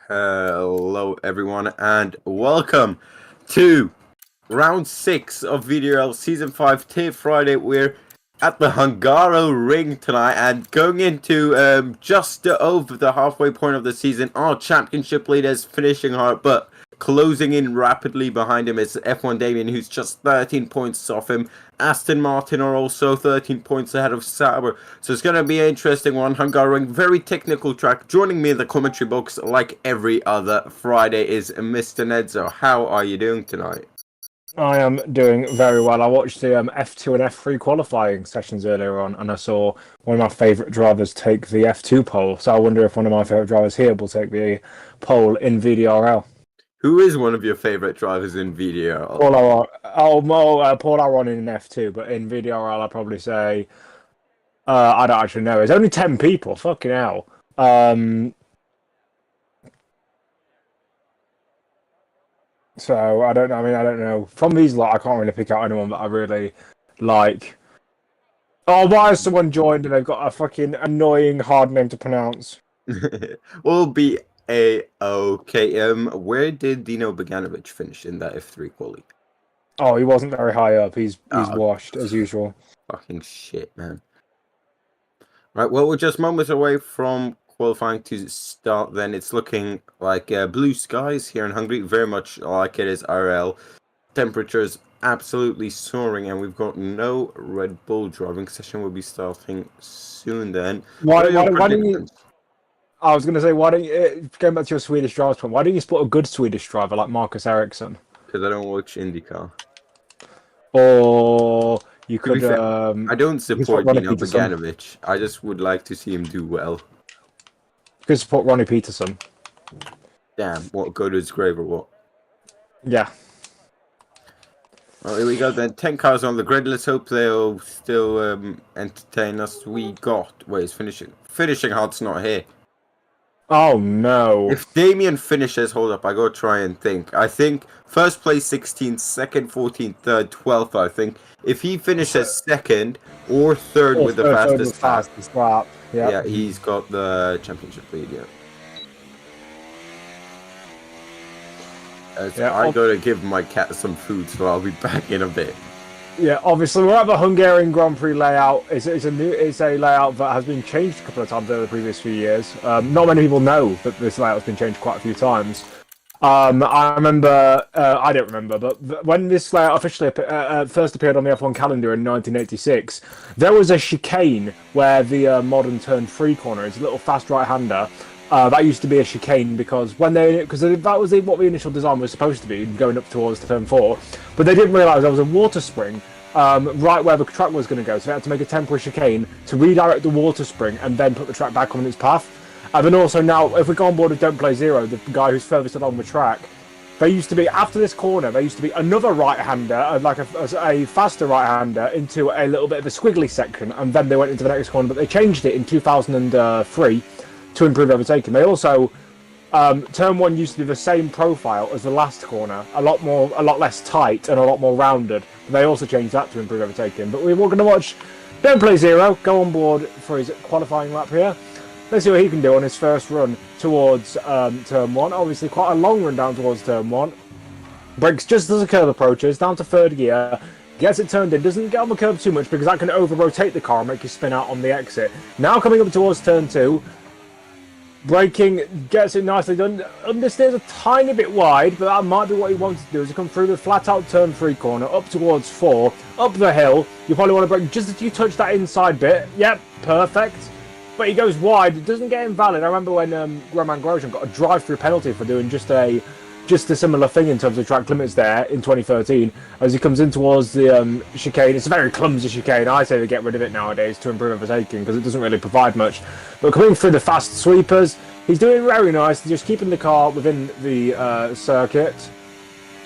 Hello, everyone, and welcome to round 6 of VDRL Season 5 Tier Friday. We're at the Hungary ring tonight and going into just over the halfway point of the season. Our championship leaders finishing hard, but closing in rapidly behind him is F1 Damien, who's just 13 points off him. Aston Martin are also 13 points ahead of Sauber. So it's going to be an interesting one. Hungary, very technical track. Joining me in the commentary box like every other Friday is Mr. Nedzo. How are you doing tonight? I am doing very well. I watched the F2 and F3 qualifying sessions earlier on, and I saw one of my favourite drivers take the F2 pole. So I wonder if one of my favourite drivers here will take the pole in VDRL. Who is one of your favourite drivers in VDRL? Paul Aron. Paul Aron in F2, but in VDRL I'd probably say... I don't actually know. There's only 10 people. Fucking hell. So I don't know. I don't know. From these lot, I can't really pick out anyone that I really like. Oh, why has someone joined and they've got a fucking annoying hard name to pronounce? We'll be okay. Where did Dino Boganovic finish in that F3 quali? Oh, he wasn't very high up. He's washed as usual. Fucking shit, man. Right. Well, we're just moments away from qualifying to start. Then it's looking like blue skies here in Hungary, very much like it is RL. Temperatures absolutely soaring, and we've got no Red Bull driving session. Will be starting soon. Then why don't you? I was going to say, why don't you, going back to your Swedish drivers point, why don't you spot a good Swedish driver like Marcus Ericsson? Because I don't watch IndyCar. Or you could. I don't support Dino Boganovic. I just would like to see him do well. You could support Ronnie Peterson. Damn, what, go to his grave or what? Yeah. Well, here we go then. 10 cars on the grid. Let's hope they'll still entertain us. We got... Wait, it's finishing. Finishing hard's not here. Oh, no. If Damien finishes... Hold up, I gotta try and think. I think first place 16th, second 14th, third 12th, I think. If he finishes second or third with the fastest lap. Yeah, he's got the championship lead, I gotta give my cat some food, so I'll be back in a bit. Yeah, obviously we're at the Hungarian Grand Prix layout. It's a layout that has been changed a couple of times over the previous few years. Not many people know that this layout has been changed quite a few times. I remember, I don't remember, but when this layout officially first appeared on the F1 calendar in 1986, there was a chicane where the modern turn 3 corner is a little fast right-hander. That used to be a chicane because that was what the initial design was supposed to be, going up towards the turn 4, but they didn't realise there was a water spring right where the track was going to go, so they had to make a temporary chicane to redirect the water spring and then put the track back on its path. And then also now, if we go on board with Don't Play Zero, the guy who's furthest along the track, there used to be, after this corner, there used to be another right-hander, like a faster right-hander, into a little bit of a squiggly section, and then they went into the next corner, but they changed it in 2003 to improve overtaking. They also, turn 1 used to be the same profile as the last corner, a lot less tight and a lot more rounded. But they also changed that to improve overtaking. But we're going to watch Don't Play Zero go on board for his qualifying lap here. Let's see what he can do on his first run towards turn 1. Obviously, quite a long run down towards turn 1. Brakes just as the curve approaches, down to third gear. Gets it turned in, doesn't get on the curve too much because that can over-rotate the car and make you spin out on the exit. Now coming up towards turn 2. Braking, gets it nicely done. Understeers a tiny bit wide, but that might be what he wanted to do, is to come through the flat-out turn 3 corner, up towards 4, up the hill. You probably want to brake just as you touch that inside bit. Yep, perfect. But he goes wide, it doesn't get invalid. I remember when Roman Grosjean got a drive-through penalty for doing just a similar thing in terms of track limits there in 2013, as he comes in towards the chicane. It's a very clumsy chicane. I say they get rid of it nowadays to improve overtaking because it doesn't really provide much. But coming through the fast sweepers, he's doing very nice, just keeping the car within the circuit.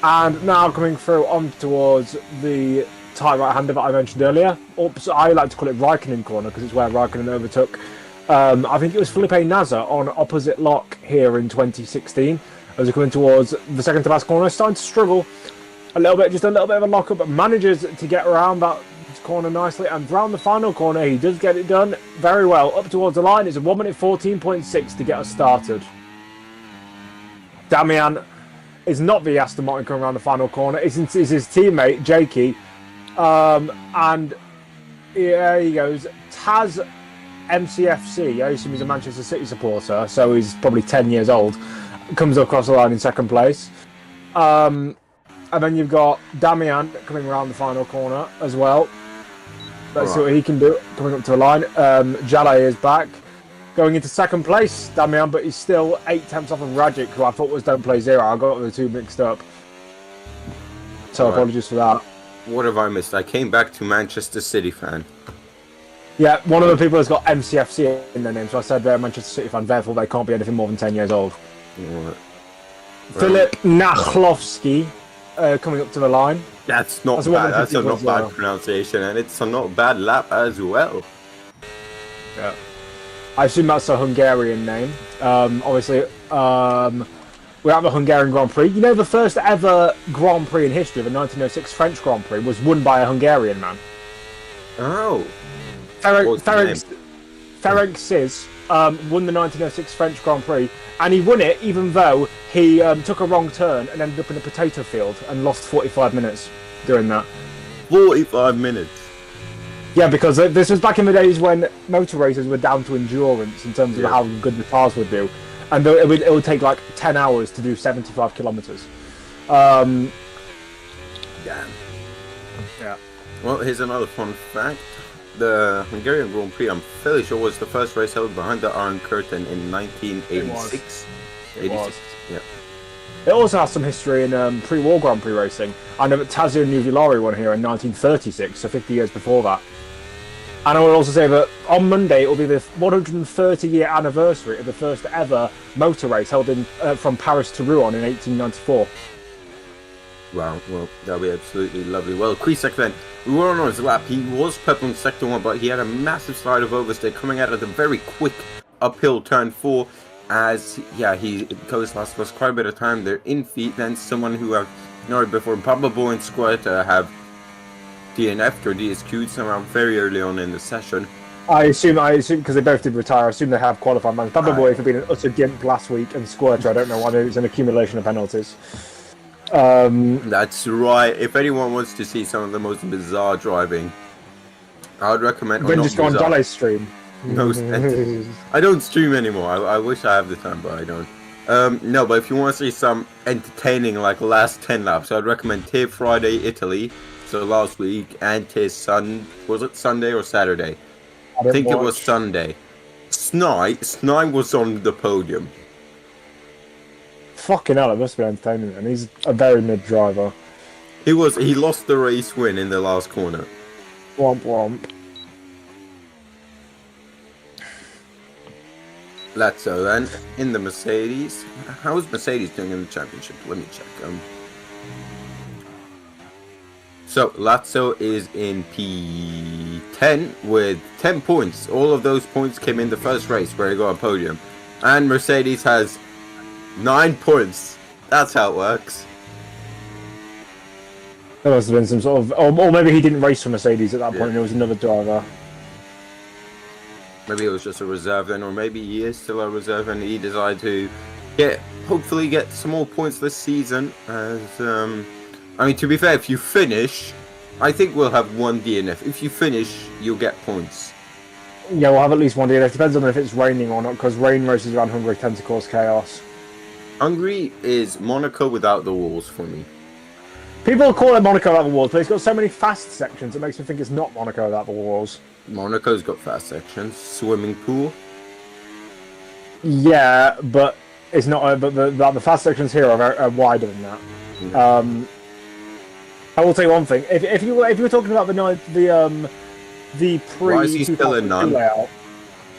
And now coming through on towards the tight right-hander that I mentioned earlier. Oops, I like to call it Raikkonen corner because it's where Raikkonen overtook. I think it was Felipe Nasr on opposite lock here in 2016. As we're coming towards the second to last corner, starting to struggle a little bit, just a little bit of a lock-up, but manages to get around that corner nicely, and around the final corner, he does get it done very well. Up towards the line, it's a 1 minute 14.6 to get us started. Damian is not the Aston Martin coming around the final corner. It's his teammate, Jakey. And here he goes. Taz MCFC, I assume he's a Manchester City supporter, so he's probably 10 years old, comes across the line in second place. And then you've got Damian coming around the final corner as well. Let's see what he can do coming up to the line. Jalay is back. Going into second place, Damian, but he's still 8 tenths off of Rajic, who I thought was don't play zero. I got the two mixed up. So apologies for that. What have I missed? I came back to Manchester City fan. Yeah, one of the people has got MCFC in their name, so I said they're a Manchester City fan, therefore they can't be anything more than 10 years old. Right. Philip Nachlovsky coming up to the line. That's not bad. That's a not bad pronunciation, and it's a not bad lap as well. Yeah. I assume that's a Hungarian name. Obviously, we're at the Hungarian Grand Prix. You know, the first ever Grand Prix in history, the 1906 French Grand Prix, was won by a Hungarian man. Oh. Ferenc Sis won the 1906 French Grand Prix, and he won it even though he took a wrong turn and ended up in a potato field and lost 45 minutes doing that. 45 minutes? Yeah, because this was back in the days when motor races were down to endurance in terms of how good the cars would do. And it would take like 10 hours to do 75 kilometres. Damn. Yeah. Well, here's another fun fact. The Hungarian Grand Prix, I'm fairly sure, was the first race held behind the Iron Curtain in 1986. It was. Yeah. It also has some history in pre-war Grand Prix racing. I know that Tazio Nuvolari won here in 1936, so 50 years before that. And I will also say that on Monday it will be the 130-year anniversary of the first ever motor race held in from Paris to Rouen in 1894. Wow, well, that'll be absolutely lovely. Well, Kwiatek then, we were on his lap. He was pepping sector 1, but he had a massive slide of oversteer coming out of the very quick uphill turn 4. As, he goes last for quite a bit of time. They're in feet. Then someone who I've noted before, Pablo and Squirter, have DNF'd or DSQ'd somehow very early on in the session. I assume, because they both did retire, I assume they have qualified man. Pablo Boy for being an utter gimp last week, and Squirter, I don't know why, it's an accumulation of penalties. That's right. If anyone wants to see some of the most bizarre driving, I would recommend... Then just go on Dolly's stream. No, I don't stream anymore. I wish I have the time, but I don't. No, but if you want to see some entertaining, like last 10 laps, I'd recommend TIR Friday Italy, so last week, and TIR was it Sunday or Saturday? I think it was Sunday. Snai was on the podium. Fucking hell, it must be entertaining, and he's a very mid driver. He lost the race win in the last corner. Womp womp. Lazzo then in the Mercedes. How's Mercedes doing in the championship? Let me check. So Lazzo is in P10 with 10 points. All of those points came in the first race where he got a podium, and Mercedes has 9 points. That's how it works. There must have been some sort of, or maybe he didn't race for Mercedes at that point. And it was another driver. Maybe it was just a reserve then, or maybe he is still a reserve and he decided to hopefully get some more points this season. As I mean, to be fair, if you finish, I think we'll have 1 DNF. If you finish, you'll get points. Yeah, we'll have at least 1 DNF. Depends on if it's raining or not, because rain races around Hungary tend to cause chaos. Hungary is Monaco without the walls for me. People call it Monaco without the walls, but it's got so many fast sections, it makes me think it's not Monaco without the walls. Monaco's got fast sections, swimming pool. Yeah, but it's not. But the fast sections here are wider than that. Yeah. I will tell you one thing: if you were talking about the pre, why is he still in none? Layout,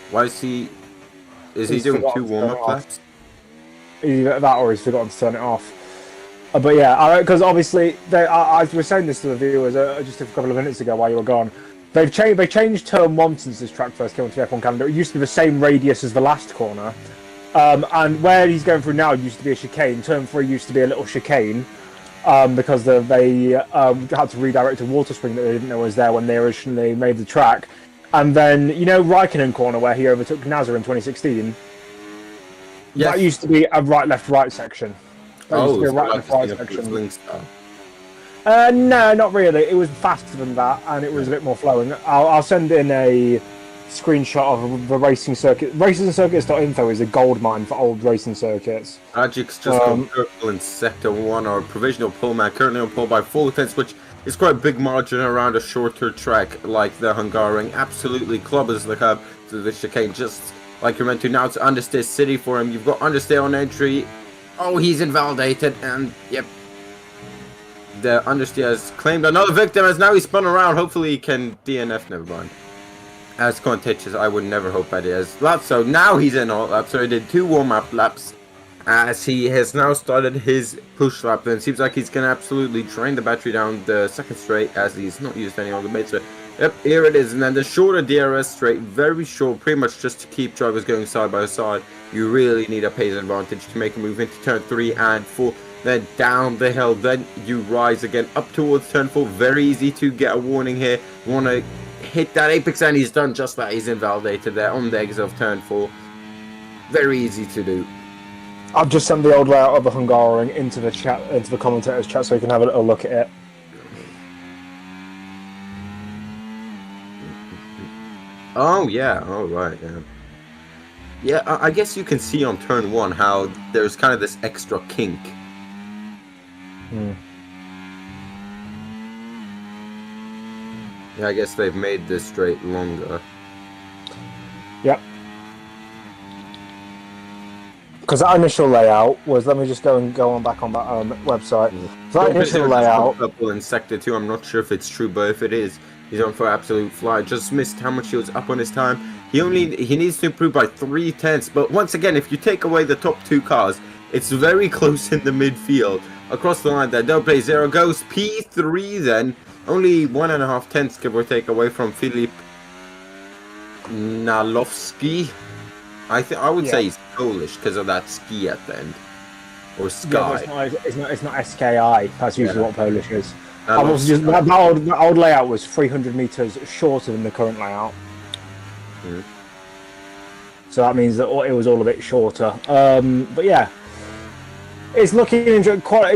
why is he? Is he doing 2 warm-up laps? Either that, or he's forgotten to turn it off. But yeah, because obviously I was saying this to the viewers just a couple of minutes ago while you were gone. They changed turn 1 since this track first came onto the F1 calendar. It used to be the same radius as the last corner, and where he's going through now used to be a chicane. Turn 3 used to be a little chicane because they had to redirect a water spring that they didn't know was there when they originally made the track. And then Raikkonen corner where he overtook Nasser in 2016. Yes. That used to be a right, left, right section. That used to be a so right, like left, right a section. Sling style. No, not really. It was faster than that, and it was a bit more flowing. I'll send in a screenshot of the racing circuit. Racingcircuits.info is a gold mine for old racing circuits. Magic's just gone purple in sector 1, or provisional pole man, currently on pole by 4 tenths, which is quite a big margin around a shorter track like the Hungary. Absolutely clubbers the curb to the chicane, just like you're meant to. Now it's Understeer City for him. You've got Understeer on entry. Oh, he's invalidated, and yep. The Understeer has claimed another victim as now he's spun around. Hopefully he can DNF, never mind. As contentious, I would never hope that he has laps. So now he's in all laps. So he did 2 warm-up laps as he has now started his push lap. And it seems like he's going to absolutely drain the battery down the second straight as he's not used any longer mates. So yep, here it is. And then the shorter DRS straight, very short, pretty much just to keep drivers going side by side. You really need a pace advantage to make a move into turn 3 and 4. Then down the hill, then you rise again up towards turn 4. Very easy to get a warning here. Want to hit that apex, and he's done just that. He's invalidated there on the exit of turn 4. Very easy to do. I've just sent the old layout of the Hungary into the chat, into the commentators chat, so you can have a little look at it. Oh yeah, all right, yeah. Yeah, I guess you can see on turn 1 how there's kind of this extra kink. Yeah, I guess they've made this straight longer. Yep. Because that initial layout was, let me just go on back on that website. So that initial layout. Purple in sector 2. I'm not sure if it's true, but if it is, he's on for absolute fly. Just missed how much he was up on his time. He needs to improve by 3 tenths. But once again, if you take away the top 2 cars, it's very close in the midfield. Across the line there, don't play 0 goes P3 then. Only 1.5 tenths give or take away from Filip Nalowski. I would say he's Polish because of that ski at the end. Or sky. Yeah, it's not SKI. That's usually what Polish is. That old layout was 300 meters shorter than the current layout. So that means that it was all a bit shorter. But yeah, it's looking it's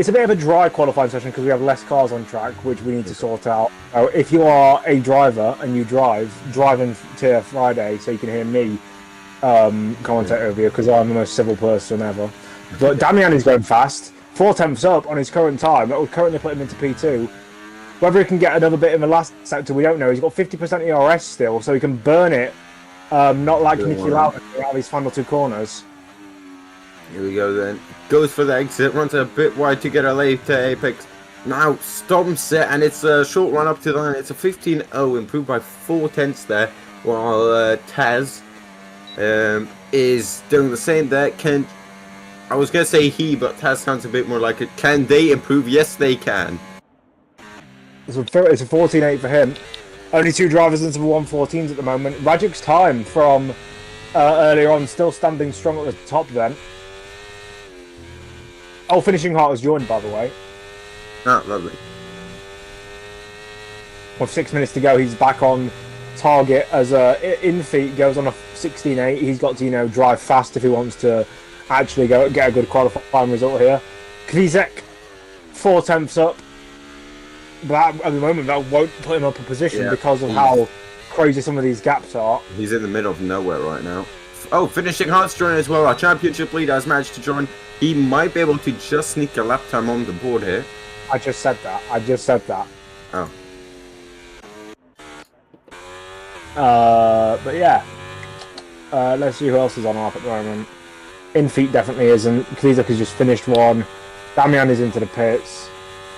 a bit of a dry qualifying session because we have less cars on track, which we need to sort out. If you are a driver and you driving to Friday, so you can hear me commentate over you because I'm the most civil person ever. But Damian is going fast, 4 tenths up on his current time. That would currently put him into P2. Whether he can get another bit in the last sector, we don't know. He's got 50% ERS still, so he can burn it. Not like Nicky Lauda out of his final 2 corners. Here we go then. Goes for the exit, runs a bit wide to get a late apex. Now stomps it, and it's a short run up to the line. It's a 15.0, improved by 4 tenths there, while Taz is doing the same there. I was going to say he, but Taz sounds a bit more like it. Can they improve? Yes, they can. It's a 14.8 for him. Only 2 drivers into the 114s at the moment. Rajic's time from earlier on still standing strong at the top then. Oh, Finishing Heart has joined, by the way. Oh, lovely. With 6 minutes to go, he's back on target as Infeet goes on a 16.8. He's got to, drive fast if he wants to actually get a good qualifying result here. Kvizek, 4 tenths up. But at the moment, that won't put him up in position because of how crazy some of these gaps are. He's in the middle of nowhere right now. Oh, Finishing Heart's joining as well. Our championship leader has managed to join. He might be able to just sneak a lap time on the board here. I just said that. Oh. But yeah. Let's see who else is on off at the moment. Infeet definitely isn't. Kvizek has just finished one. Damian is into the pits.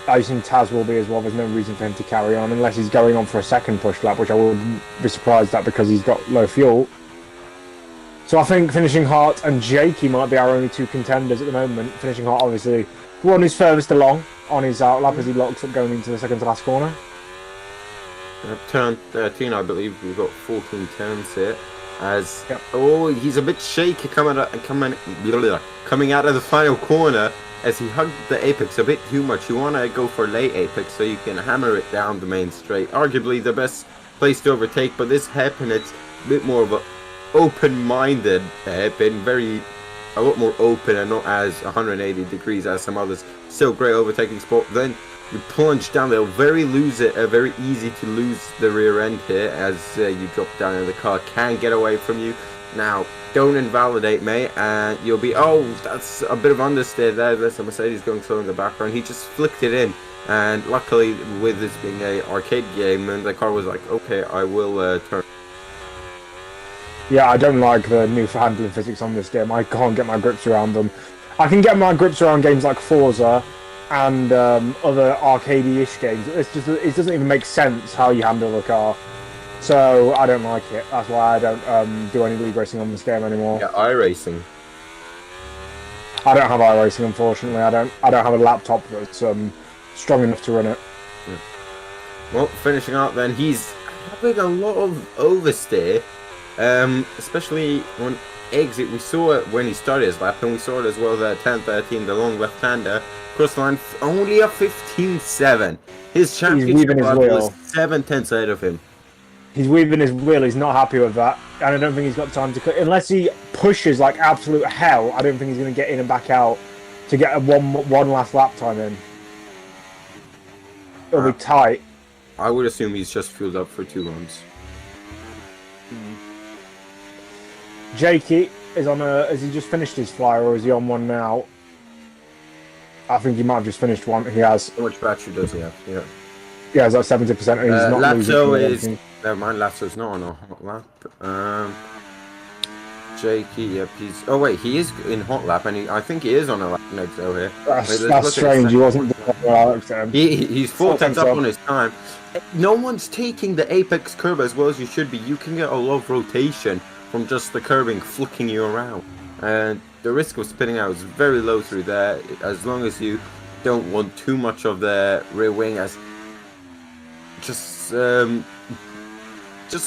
I assume Taz will be as well. There's no reason for him to carry on unless he's going on for a second push lap, which I wouldn't be surprised at because he's got low fuel. So I think Finishing Heart and Jakey might be our only 2 contenders at the moment. Finishing Heart, obviously, the one who's furthest along on his outlap as he locks up going into the second to last corner. Turn 13, I believe. We've got 14 turns here. Oh, he's a bit shaky coming out of the final corner as he hugged the apex a bit too much. You want to go for late apex so you can hammer it down the main straight. Arguably the best place to overtake, but this hairpin, it's a bit more of a open-minded hairpin, very a lot more open and not as 180 degrees as some others. Still great overtaking spot. Then you plunge down there, very easy to lose the rear end here as you drop down and the car can get away from you. Now, don't invalidate, mate, and you'll be, oh, that's a bit of understeer there. There's a Mercedes going slow in the background. He just flicked it in, and luckily, with this being a arcade game, and the car was like, okay, I will turn. Yeah, I don't like the new handling physics on this game. I can't get my grips around them. I can get my grips around games like Forza and other arcade-ish games. It doesn't even make sense how you handle the car. So I don't like it. That's why I don't do any league racing on this game anymore. Yeah, iRacing. I don't have iRacing, unfortunately. I don't have a laptop that's strong enough to run it. Yeah. Well, finishing out then, he's having a lot of oversteer, especially on exit. We saw it when he started his lap, and we saw it as well there, 10-13, the long left-hander. Cross the line, only a 15.7. His championship level is 7/10 ahead of him. He's weaving his wheel. He's not happy with that, and I don't think he's got time to cut. Unless he pushes like absolute hell, I don't think he's going to get in and back out to get a one last lap time in. It'll be tight. I would assume he's just fueled up for 2 runs. Jakey is on a. Has he just finished his flyer, or is he on one now? I think he might have just finished one. He has. How much battery does he have? Yeah. Yeah, he's at 70%. He's not Lazzo is. losing. Never mind, Lazzo's not on a hot lap. Jakey, yep, he's. Oh wait, he is in hot lap, and I think he is on a lap next here. That's strange. He wasn't. He's 4/10 up on his time. No one's taking the apex curb as well as you should be. You can get a lot of rotation from just the curbing flicking you around, and the risk of spinning out is very low through there, as long as you don't want too much of the rear wing as just a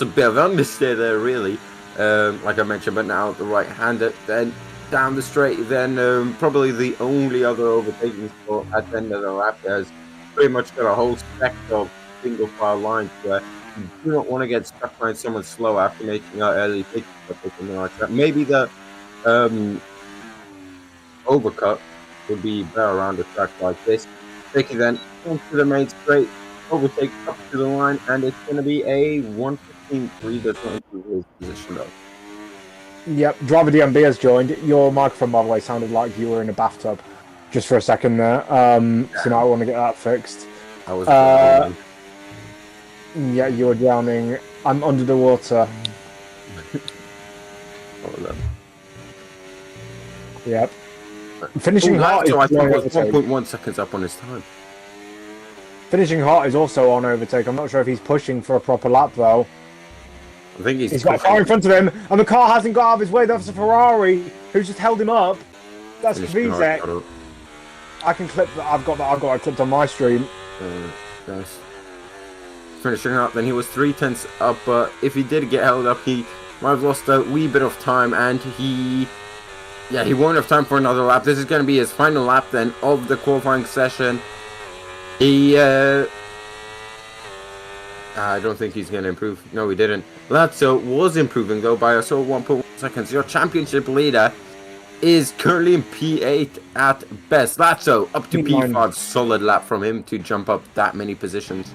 bit of understeer there, really. Like I mentioned, but now the right-hander, then down the straight, then probably the only other overtaking spot at the end of the lap. There's pretty much got a whole spec of single file lines where you do not want to get stuck behind someone slow after making an early pitch or something like that. Maybe the overcut would be better around a track like this. Vicky then into the main straight, overtake up to the line, and it's going to be a 1:15.3. That's not improve his position though. Yep, Driver DMB has joined. Your microphone, by the way, sounded like you were in a bathtub just for a second there. So now I want to get that fixed. I was yeah, you were drowning. I'm under the water. Yep. Finishing hot is I think it was overtake. 1.1 seconds up on his time. Finishing hot is also on overtake. I'm not sure if he's pushing for a proper lap though. I think He's got a car in front of him, and the car hasn't got out of his way. That's a Ferrari who's just held him up. That's Kvizek. I can clip that. I've got it clipped on my stream. Nice. Finishing up, then he was 3/10 up, but if he did get held up, he might have lost a wee bit of time, and he won't have time for another lap. This is going to be his final lap then of the qualifying session. I don't think he's going to improve. No, he didn't. Lazzo was improving though by a sort of 1.1 seconds. Your championship leader is currently in P8 at best. Lazzo up to P5. Solid lap from him to jump up that many positions.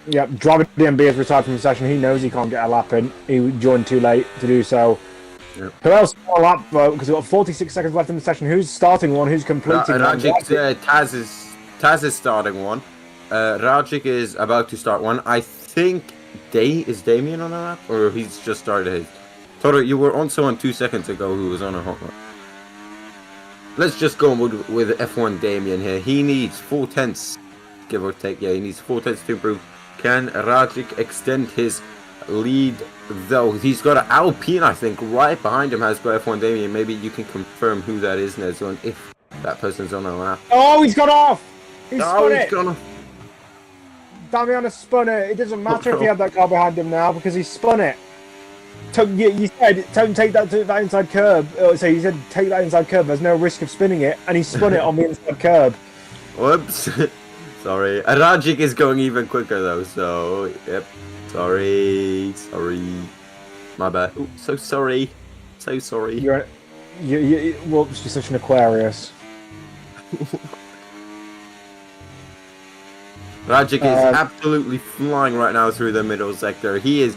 Yep, Driver DMB has retired from the session. He knows he can't get a lap in. He joined too late to do so. Yep. Who else got a lap though? Because we've got 46 seconds left in the session. Who's starting one? Who's completing one? Taz is starting one. Rajic is about to start one. I think is Damien on a lap, or he's just started his. Toto, you were on someone 2 seconds ago who was on a hot lap. Let's just go with F1 Damien here. He needs 4/10, give or take. Yeah, he needs 4/10 to improve. Can Rajic extend his lead though? He's got an Alpine, I think, right behind him has got F1 Damien. Maybe you can confirm who that is, Nezon, if that person's on a lap. Oh, he's gone off! He's spun it! Gone off. Damian has spun it. It doesn't matter if he had that car behind him now because he spun it. You said don't take that inside curb. So you said take that inside curb. There's no risk of spinning it, and he spun it on the inside curb. Whoops. Sorry. Rajic is going even quicker though. So yep. Sorry. My bad. Ooh, so sorry. So sorry. Whoops, you're such an Aquarius. Rajic is absolutely flying right now through the middle sector. He is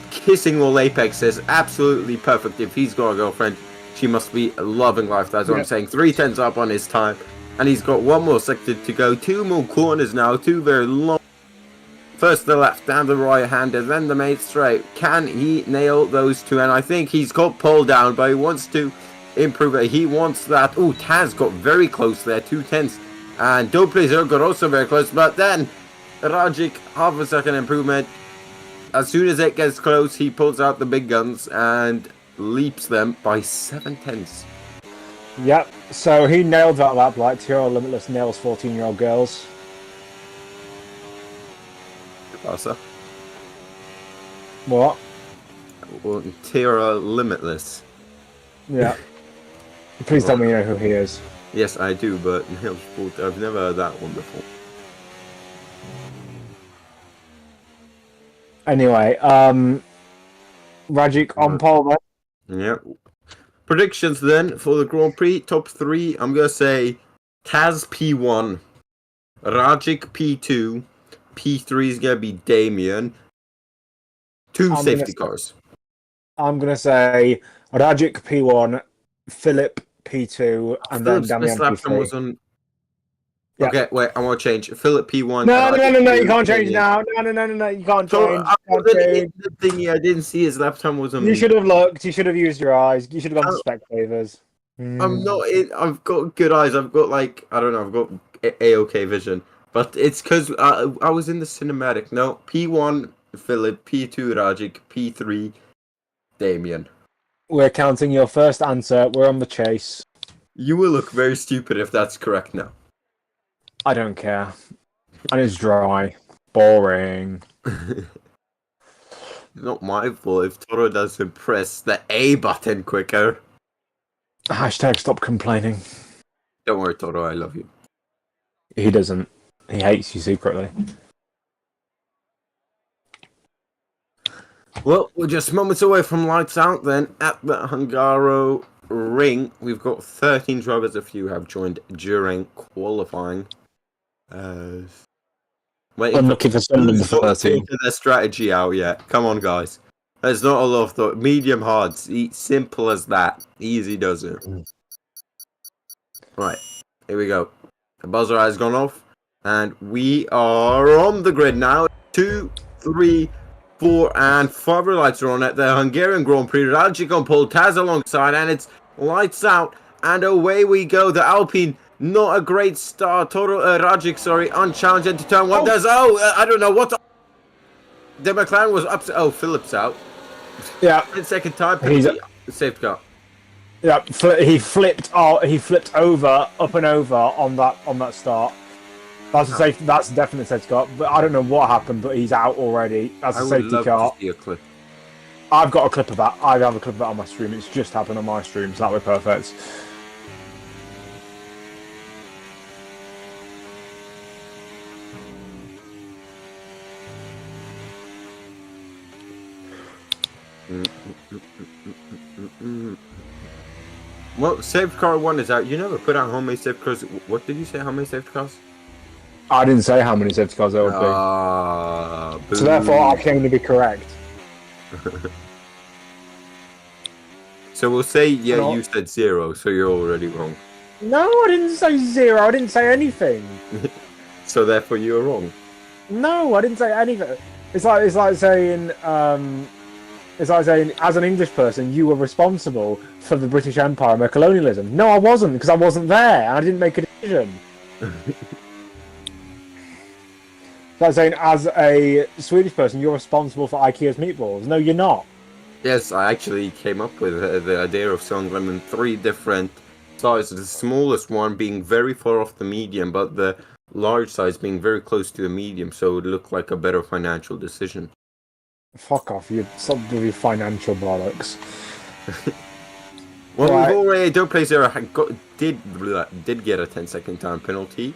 kissing all apexes. Absolutely perfect. If he's got a girlfriend, she must be loving life. That's what I'm saying. 3 tenths up on his time. And he's got one more sector to go. 2 more corners now. 2 very long. First the left and the right hander, then the main straight. Can he nail those 2? And I think he's got pole down, but he wants to improve it. He wants that. Oh, Taz got very close there. 2 tenths. And Doplazer got also very close. But then Rajic, half a second improvement. As soon as it gets close, he pulls out the big guns and leaps them by 7 tenths. Yep, so he nailed that lap like TRL Limitless nails 14-year-old girls. Passa. What? Well, TRL Limitless. Yeah. Please tell me you know who he is. Yes, I do, but I've never heard that one before. Anyway, Rajic on pole then. Yeah. Predictions then for the Grand Prix. Top 3, I'm going to say Taz P1, Rajic P2, P3 is going to be Damien. 2 safety cars. I'm going to say Rajic P1, Philip P2, and then Damian P3. Was on... Yep. Okay, wait, I want to change. Philip P1. No, you can't change now. No, you can't change. The thingy, I didn't see his lap time was on. You should have looked. You should have used your eyes. You should have gone to spectators. I'm not in. I've got good eyes. I've got like, I don't know, I've got A-OK vision. But it's because I was in the cinematic. No, P1, Philip, P2, Rajic, P3, Damien. We're counting your first answer. We're on the chase. You will look very stupid if that's correct now. I don't care. And it's dry. Boring. Not my fault if Toro doesn't press the A button quicker. Hashtag stop complaining. Don't worry, Toro, I love you. He doesn't. He hates you secretly. Well, we're just moments away from lights out then at the Hungaro ring. We've got 13 drivers. A few have joined during qualifying. Unlucky for some of the 13. Their strategy out yet. Come on, guys. There's not a lot of thought. Medium hards. Simple as that. Easy does it. Right. Here we go. The buzzer has gone off. And we are on the grid now. 2, 3, 4, and 5 lights are on at the Hungarian Grand Prix. Rajic on pole, Taz alongside, and it's lights out. And away we go. The Alpine, not a great start. Rajic, unchallenged into turn 1. I don't know what. The McLaren was up. Oh, Phillips out. Yeah. Second time. Safety car. Yeah, he flipped. He flipped over, up and over on that start. That's a safe. That's a definite safety car. But I don't know what happened. But he's out already. That's a safety car. To see a clip. I've got a clip of that. I have a clip of that on my stream. It's just happened on my stream, so that would be perfect. Well, safety car 1 is out. You never put out how many safety cars. What did you say? How many safety cars? I didn't say how many safety cars there would be. So therefore, I can only be correct. So we'll say, yeah, you said 0, so you're already wrong. No, I didn't say 0. I didn't say anything. So therefore, you were wrong. No, I didn't say anything. It's like saying, as an English person, you were responsible for the British Empire and their colonialism. No, I wasn't, because I wasn't there, and I didn't make a decision. It's like saying, as a Swedish person, you're responsible for IKEA's meatballs. No, you're not. Yes, I actually came up with the idea of selling them in 3 different sizes. The smallest one being very far off the medium, but the large size being very close to the medium, so it would look like a better financial decision. Fuck off, you stop with your financial bollocks. Well, right. We've already did get a 10-second time penalty.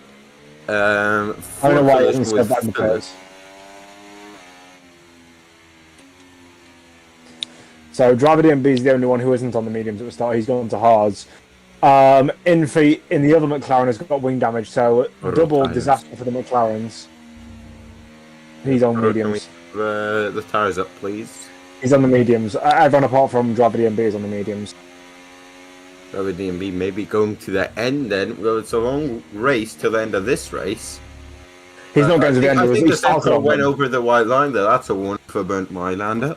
I don't know why I didn't step back in the pits. So Driver DMB is the only one who isn't on the mediums at the start. He's gone to hards. Infi in the other McLaren has got wing damage, so double disaster for the McLarens. He's on mediums. The tires up, please. He's on the mediums. Everyone apart from Driver DMB is on the mediums. Driver DMB maybe going to the end then. Well, it's a long race till the end of this race. He's not going to the end. I think the second went over the white line there. That's a one for burnt Mylander.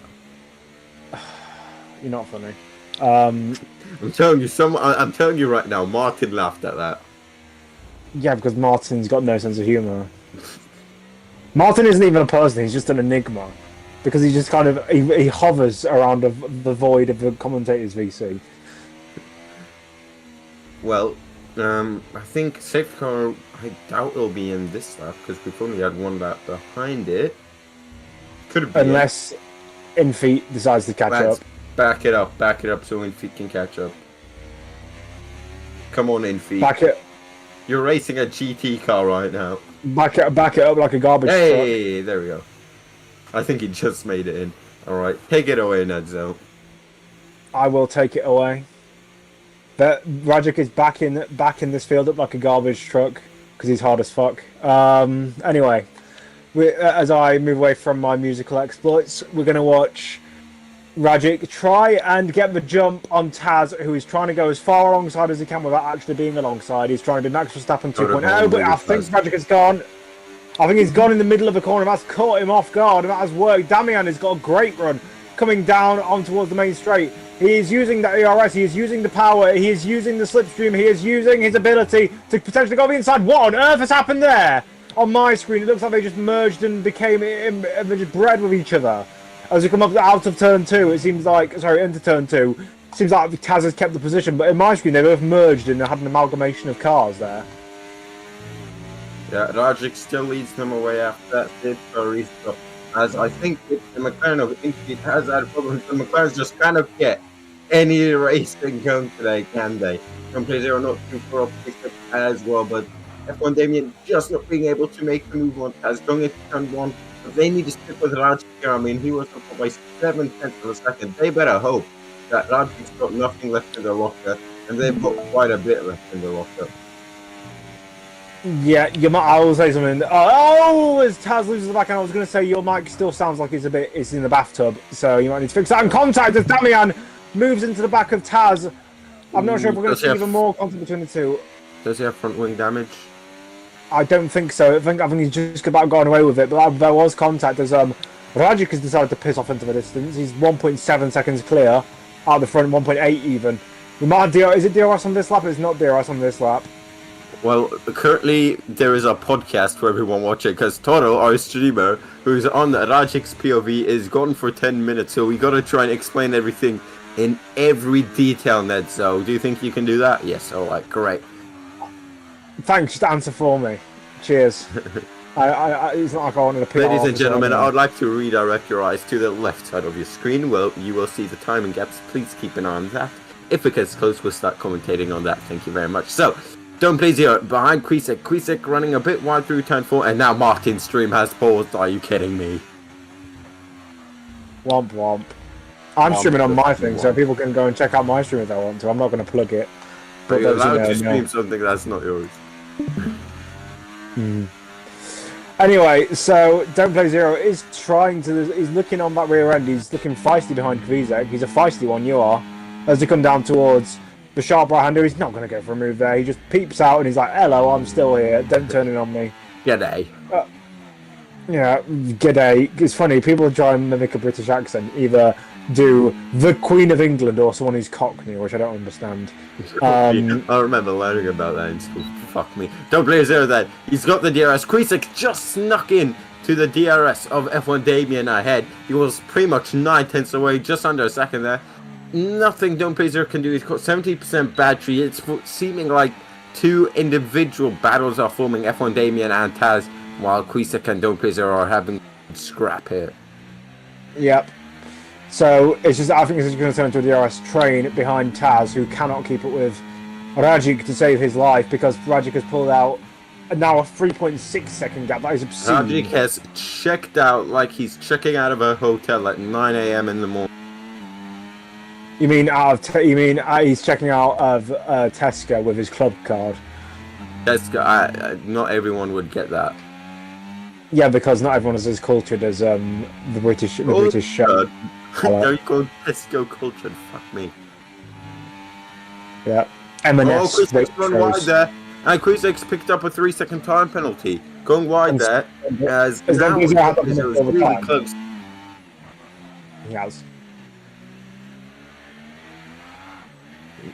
You're not funny. I'm telling you, I'm telling you right now, Martin laughed at that. Yeah, because Martin's got no sense of humour. Martin isn't even a person; he's just an enigma, because he just kind of he hovers around the void of the commentators VC. Well, I think safety car. I doubt it'll be in this lap because we've only had one lap behind it. Could be unless Infi decides to catch up. Back it up so Infi can catch up. Come on, Infi. Back it. You're racing a GT car right now. Back it up like a garbage truck. Hey, there we go. I think he just made it in. Alright, take it away, Nedzo. I will take it away. But Rajic is back in this field up like a garbage truck because he's hard as fuck. Anyway, as I move away from my musical exploits, we're going to watch Rajic try and get the jump on Taz, who is trying to go as far alongside as he can without actually being alongside. He's trying to do Max Verstappen 2.0, but I think Rajic has gone. I think he's gone in the middle of the corner. That's caught him off guard, and that has worked. Damian has got a great run coming down on towards the main straight. He is using the ERS, he is using the power, he is using the slipstream, he is using his ability to potentially go inside. What on earth has happened there? On my screen, it looks like they just merged and became they just bred with each other. As we come up out of turn 2, it seems like, sorry, into turn 2, it seems like Taz has kept the position, but in my screen, they both merged and had an amalgamation of cars there. Yeah, Rajic still leads them away after that did for a restart. As I think the McLaren of Infi has had problems. The McLarens just cannot get any racing going today, can they? Some players are not too far off as well, but F1 Damien just not being able to make the move on as going into turn 1. But they need to stick with Rajic here. I mean, he was up by 7/10 of a second. They better hope that Rajic's got nothing left in the locker, and they've got quite a bit left in the locker. Yeah, I will say something. Oh, as Taz loses the back end, I was going to say your mic still sounds like it's in the bathtub, so you might need to fix that. And contact as Damian moves into the back of Taz. I'm not sure if we're going to see even more contact between the two. Does he have front wing damage? I don't think so. I think he's just about gone away with it, but there was contact as Rajic has decided to piss off into the distance. He's 1.7 seconds clear out the front, 1.8 even. We might have DRS. Is it DRS on this lap? It's not DRS on this lap. Well, currently there is a podcast for everyone watching because Toro, our streamer, who's on Rajic's POV, is gone for 10 minutes, so we got to try and explain everything in every detail, Ned. So, do you think you can do that? Yes. All right. Great. Thanks. Just answer for me. Cheers. It's not like I wanted to pick. Ladies and gentlemen, I would like to redirect your eyes to the left side of your screen. Well, you will see the timing gaps. Please keep an eye on that. If it gets close, we'll start commentating on that. Thank you very much. So. Don't please here behind Kwisek. Kwisek running a bit wide through turn 4, and now Martin's stream has paused. Are you kidding me? Womp womp. I'm streaming on my thing, so people can go and check out my stream if they want to. I'm not going to plug it. But you're allowed to stream something that's not yours. Anyway, so Don't Play Zero is trying to. He's looking on that rear end. He's looking feisty behind Kwisek. He's a feisty one. You are. As they come down towards the sharp right-hander, he's not going to go for a move there. He just peeps out and he's like, hello, I'm still here. Don't turn it on me. G'day. Yeah, g'day. It's funny, people try and mimic a British accent. Either do the Queen of England or someone who's Cockney, which I don't understand. I remember learning about that in school. Fuck me. Don't Play Zero then. He's got the DRS. Kwisek just snuck in to the DRS of F1 Damien ahead. He was pretty much 9/10 away, just under a second there. Nothing Don't Play Zero can do. He's got 70% battery. It's seeming like two individual battles are forming, F1 Damien and Taz, while Kwisek and Don't Play Zero are having scrap here. Yep. So it's just, I think it's going to turn into a DRS train behind Taz, who cannot keep up with Rajic to save his life, because Rajic has pulled out now a 3.6 second gap. That is obscene. Rajic has checked out like he's checking out of a hotel at 9 a.m. in the morning. You mean he's checking out of Tesco with his club card? Not everyone would get that. Yeah, because not everyone is as cultured as the British show. Are you called Tesco cultured? Fuck me. Yeah. M&S. Chris gone wide there. And Kuzak's picked up a 3-second time penalty. Going wide there. As now it was really close. He has.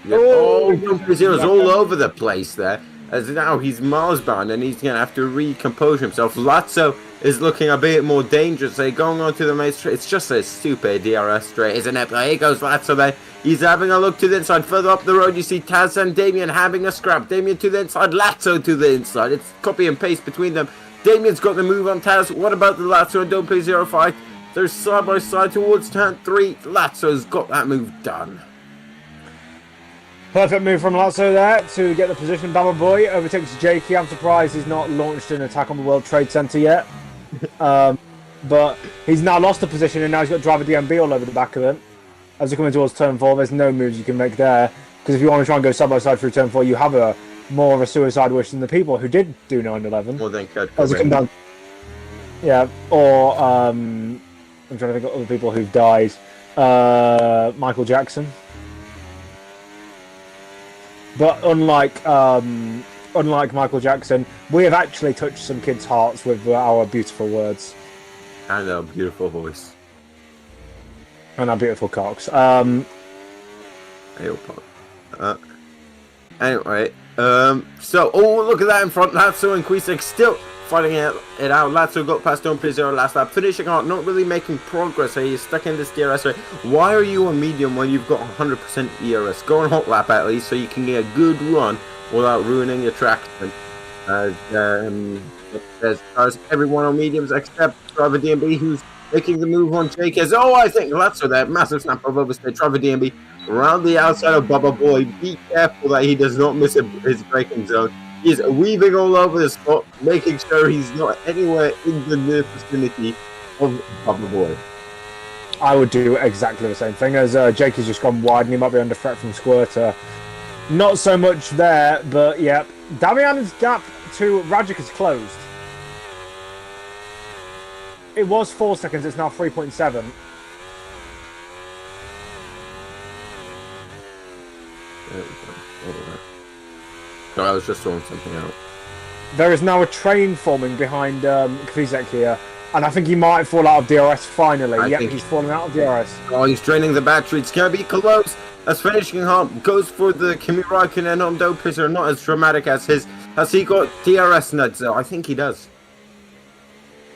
Yeah. Oh, Brazil's all over the place there. As now he's miles bound and he's going to have to recompose himself. Lazzo is looking a bit more dangerous. They're going on to the main straight. It's just a stupid DRS straight, isn't it? But here goes Lazzo then. He's having a look to the inside. Further up the road, you see Taz and Damien having a scrap. Damien to the inside, Lazzo to the inside. It's copy and paste between them. Damien's got the move on Taz. What about the Lazzo and Don't Play 0-5? They're side by side towards turn 3. Lazzo's got that move done. Perfect move from Lazzo there to get the position. Baba Boy overtakes Jakey. I'm surprised he's not launched an attack on the World Trade Center yet. But he's now lost the position and now he's got driver DMB all over the back of him. As you're coming towards turn 4, there's no moves you can make there. Because if you want to try and go side by side through turn 4, you have more of a suicide wish than the people who did do 9/11. Well, then as you come down. Yeah, or I'm trying to think of other people who've died. Michael Jackson. But unlike Michael Jackson, we have actually touched some kids' hearts with our beautiful words. And a beautiful voice. And our beautiful cocks. Anyway, so, look at that in front. Lazzo and Kwisek still fighting it out. Lazzo got past Don't Play 0 last lap. Finishing out, not really making progress. He's stuck in this DRS rate. Why are you on medium when you've got 100% ERS? Go on hot lap at least so you can get a good run without ruining your traction. There's everyone on mediums except driver DMB who's making the move on Jake. I think Lazzo there. Massive snap of overstay. Driver DMB around the outside of Baba Boy. Be careful that he does not miss his braking zone. He's weaving all over the spot, making sure he's not anywhere in the near vicinity of Baba Boy. I would do exactly the same thing as Jake has just gone wide and he might be under threat from Squirter. Not so much there, but yeah. Damian's gap to Rajic is closed. It was 4 seconds, it's now 3.7. No, I was just throwing something out. There is now a train forming behind Kvizek here, and I think he might fall out of DRS finally. Yep, he's falling out of DRS. Oh, he's draining the battery. It's going to be close. As finishing hard goes for the Kimi Raikkonen on Dopizer, not as dramatic as his. Has he got DRS nuts though? I think he does.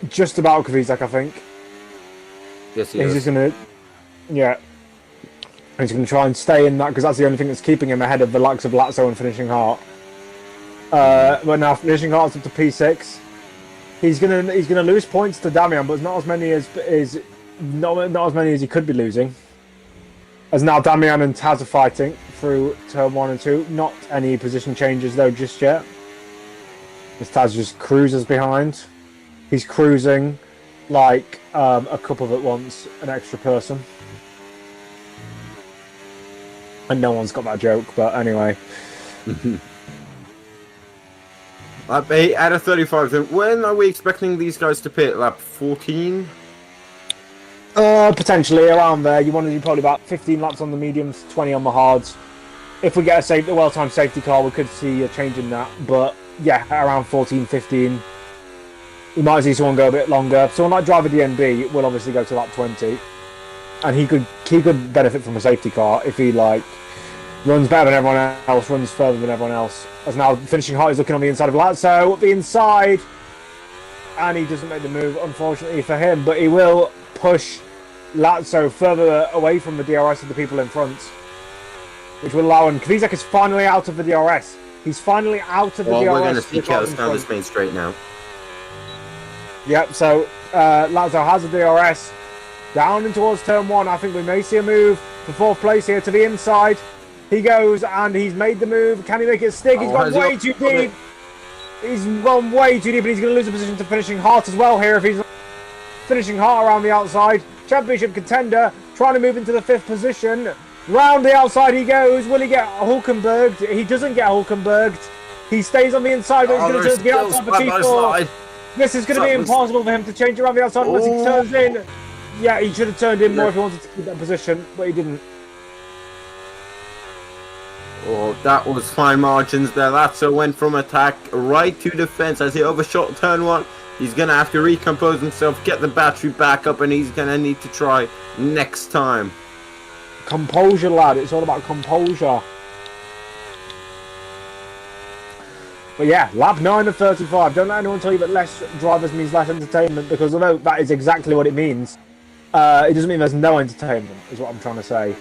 Just about Kvizek, I think. Yes, he does. He's just going to... Yeah. He's going to try and stay in that, because that's the only thing that's keeping him ahead of the likes of Lazzo and Finishing Heart. But now Finishing Heart's up to P6. He's gonna lose points to Damian, but not as many as he could be losing. As now Damian and Taz are fighting through turn 1 and 2. Not any position changes though just yet. As Taz just cruises behind. He's cruising like a couple at once, an extra person. And no one's got that joke, but anyway. Lap 8 out of 35. Then when are we expecting these guys to pit? Lap 14? Potentially around there. You want to do probably about 15 laps on the mediums, 20 on the hards. If we get a well-timed safety car, we could see a change in that. But yeah, around 14, 15. You might see someone go a bit longer. Someone like driver DNB will obviously go to lap 20. And he could benefit from a safety car if he runs better than everyone else, runs further than everyone else. As now Finishing Heart is looking on the inside of Lazzo, the inside, and he doesn't make the move, unfortunately for him, but he will push Lazzo further away from the DRS of the people in front, which will allow him. Kvizek is finally out of the DRS. He's finally out of the DRS. We're going to see chaos down this main straight now. Yep, so Lazzo has a DRS. Down in towards turn 1, I think we may see a move for 4th place here to the inside. He goes and he's made the move. Can he make it stick? He's gone way too deep. He's gone way too deep, and he's going to lose the position to Finishing Heart as well here if he's Finishing Heart around the outside. Championship contender trying to move into the 5th position. Round the outside he goes. Will he get Hulkenberged? He doesn't get Hulkenberged. He stays on the inside, but he's going to turn to the outside for P4. This is going to be impossible for him to change around the outside unless he turns in. Yeah, he should have turned in more if he wanted to keep that position, but he didn't. Oh, that was fine margins there. Lazzo went from attack right to defense as he overshot turn 1. He's going to have to recompose himself, get the battery back up, and he's going to need to try next time. Composure, lad. It's all about composure. But yeah, lap 9 of 35. Don't let anyone tell you that less drivers means less entertainment, because although that is exactly what it means, it doesn't mean there's no entertainment, is what I'm trying to say.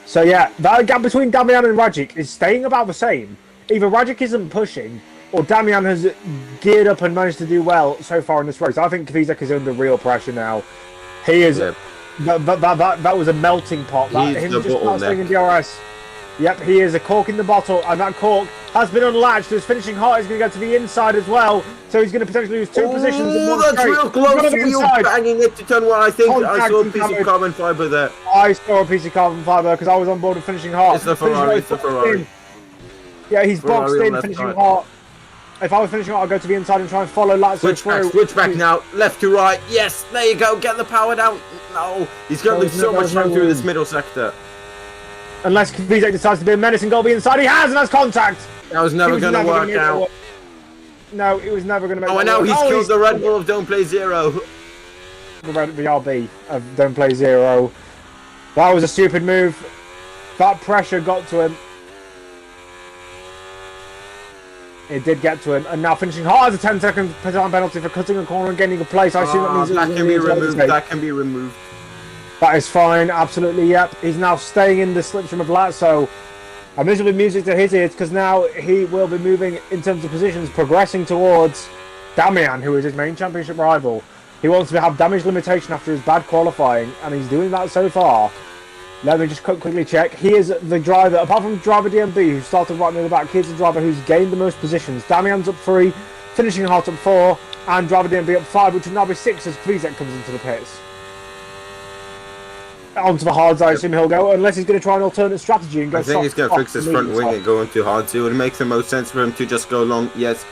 So yeah, that gap between Damian and Rajic is staying about the same. Either Rajic isn't pushing, or Damian has geared up and managed to do well so far in this race. I think Kvizek is under real pressure now. He is... Yep. That was a melting pot. He's him the just not staying in bottleneck. DRS. Yep, he is a cork in the bottle, and that cork has been unlatched. His finishing hot is going to go to the inside as well, so he's going to potentially lose 2 positions in one that's straight. real close. Wheel banging it to turn 1. I think I saw a piece of carbon fibre there. I saw a piece of carbon fibre because I was on board with finishing hot. It's the Ferrari. It's the Ferrari. Yeah, he's boxed Ferrari in, finishing hot. If I was finishing hot, I'd go to the inside and try and follow Lazzo through. Switch back now. Left to right. Yes, there you go. Get the power down. No, he's going to lose so much time through this middle sector. Unless Kvizek decides to be a menace and go be inside, he has, and has contact. That was never going to work out. No, it was never going to make. Oh, and now he's killed the Red Bull of Don't Play Zero. The RB of Don't Play Zero. That was a stupid move. That pressure got to him. It did get to him, and now finishing hard as a 10-second penalty for cutting a corner and gaining a place. I assume that means that can be removed. That can be removed. That is fine, absolutely, yep. He's now staying in the slipstream of Lazzo. And this will be music to his ears, because now he will be moving in terms of positions, progressing towards Damian, who is his main championship rival. He wants to have damage limitation after his bad qualifying, and he's doing that so far. Let me just quickly check. He is the driver, apart from driver DMB, who started right near the back, he's the driver who's gained the most positions. Damian's up 3, finishing hot up 4, and driver DMB up 5, which will now be 6 as Kvizek comes into the pits. Onto the hards, I assume he'll go, unless he's going to try an alternate strategy and go. I think he's going to fix his front wing and go into hards. It would make the most sense for him to just go long. Yes,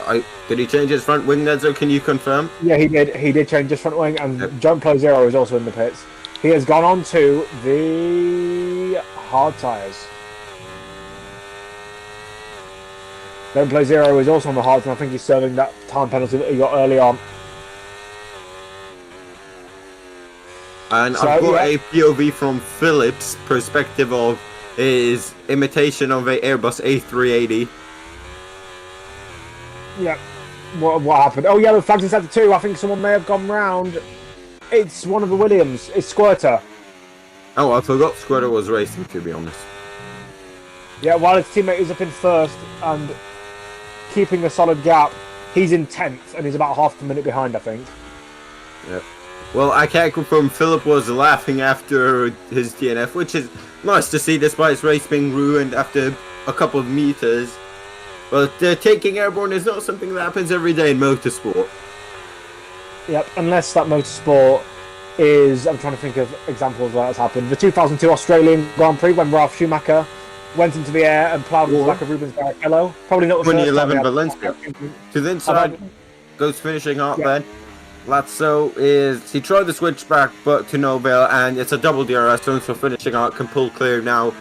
did he change his front wing, Nedzo? Can you confirm? Yeah, he did. He did change his front wing, and Don't Play Zero is also in the pits. He has gone on to the hard tyres. Don't Play Zero is also on the hards, and I think he's serving that time penalty that he got early on. And so, I've got a POV from Philip's perspective of his imitation of an Airbus A380. Yeah. What happened? Oh, yellow flags in sector 2. I think someone may have gone round. It's one of the Williams. It's Squirter. Oh, I forgot Squirter was racing, to be honest. Yeah, while his teammate is up in first and keeping a solid gap, he's in 10th and he's about half a minute behind, I think. Yeah. Well, I can't confirm Philip was laughing after his DNF, which is nice to see despite his race being ruined after a couple of meters. But taking airborne is not something that happens every day in motorsport. Yep, unless that motorsport is... I'm trying to think of examples where that's happened. The 2002 Australian Grand Prix when Ralf Schumacher went into the air and ploughed into the back of Rubens Barrichello. Probably not the 2011 Valencia. To the inside, goes finishing out then. Lazzo he tried the switchback but to no avail, and it's a double DRS zone, so finishing out can pull clear now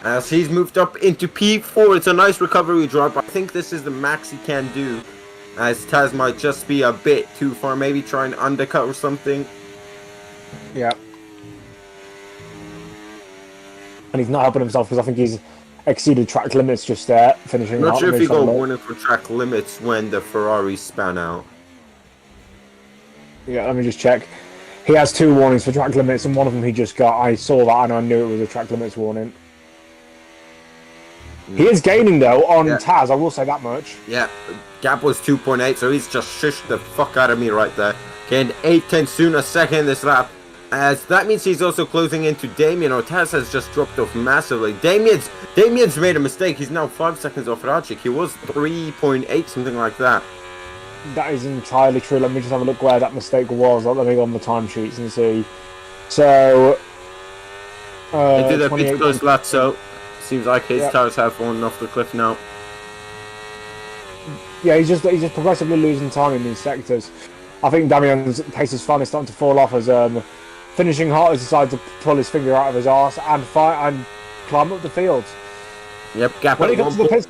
as he's moved up into P4. It's a nice recovery drop. I think this is the max he can do, as Taz might just be a bit too far, maybe try and undercut or something. Yeah. And he's not helping himself because I think he's exceeded track limits just there, finishing out. I'm not sure if he got warning for track limits when the Ferrari span out. Yeah, let me just check. He has 2 warnings for track limits, and one of them he just got. I saw that and I knew it was a track limits warning. He is gaining, though, on Taz, I will say that much. Yeah, gap was 2.8, so he's just shushed the fuck out of me right there. Gained 8/10 soon a second this lap, as that means he's also closing into Damien, or Taz has just dropped off massively. Damien's made a mistake. He's now 5 seconds off Rajic. He was 3.8, something like that. That is entirely true. Let me just have a look where that mistake was. Let me go on the timesheets and see. So, Into the pit 28. goes Lazzo. Seems like his Yep. tires have fallen off the cliff now. Yeah, he's just progressively losing time in these sectors. I think Damian's pace is finally starting to fall off as finishing hot has decided to pull his finger out of his arse and fight and climb up the field. Yep, gap When at it comes to the pit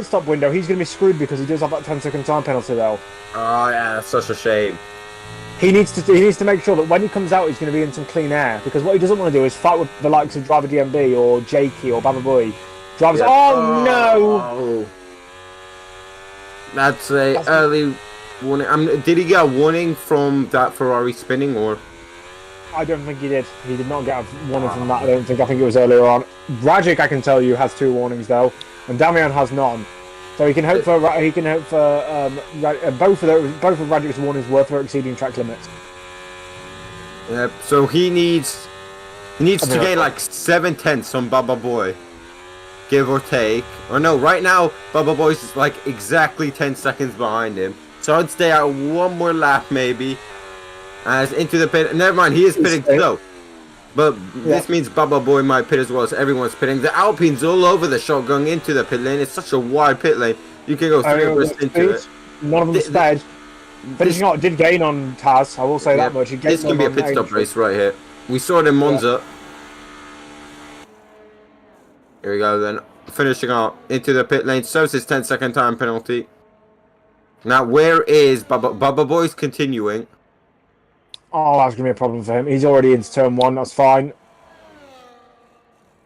stop window, he's going to be screwed because he does have that 10-second time penalty though. Oh yeah, that's such a shame. He needs to make sure that when he comes out, he's going to be in some clean air because what he doesn't want to do is fight with the likes of Driver DMB or Jakey or Baba Boy. Drivers, Yep. oh no! Oh. That's a early warning. Did he get a warning from that Ferrari spinning or? I don't think he did. He did not get a warning from that. I think it was earlier on. Rajic, I can tell you, has 2 warnings though, and Damian has none. So he can hope for both of Rajic's warnings were for exceeding track limits. Yep. So he needs to gain like 7/10 on Baba Boy, give or take. Or no, right now Baba Boy's is like exactly 10 seconds behind him. So I'd stay out one more lap maybe. As into the pit. Never mind, he is pitting slow. But this means Baba Boy might pit as well, so everyone's pitting. The Alpine's all over the shot going into the pit lane. It's such a wide pit lane. You can go 3 abreast into it. None of them sped. Finishing out did gain on Taz, I will say that much. This can be a pit stop race right here. We saw it in Monza. Here we go then. Finishing out into the pit lane. So it's his 10-second time penalty. Now where is Baba? Baba Boy's continuing. Oh, that's going to be a problem for him. He's already into turn 1, that's fine.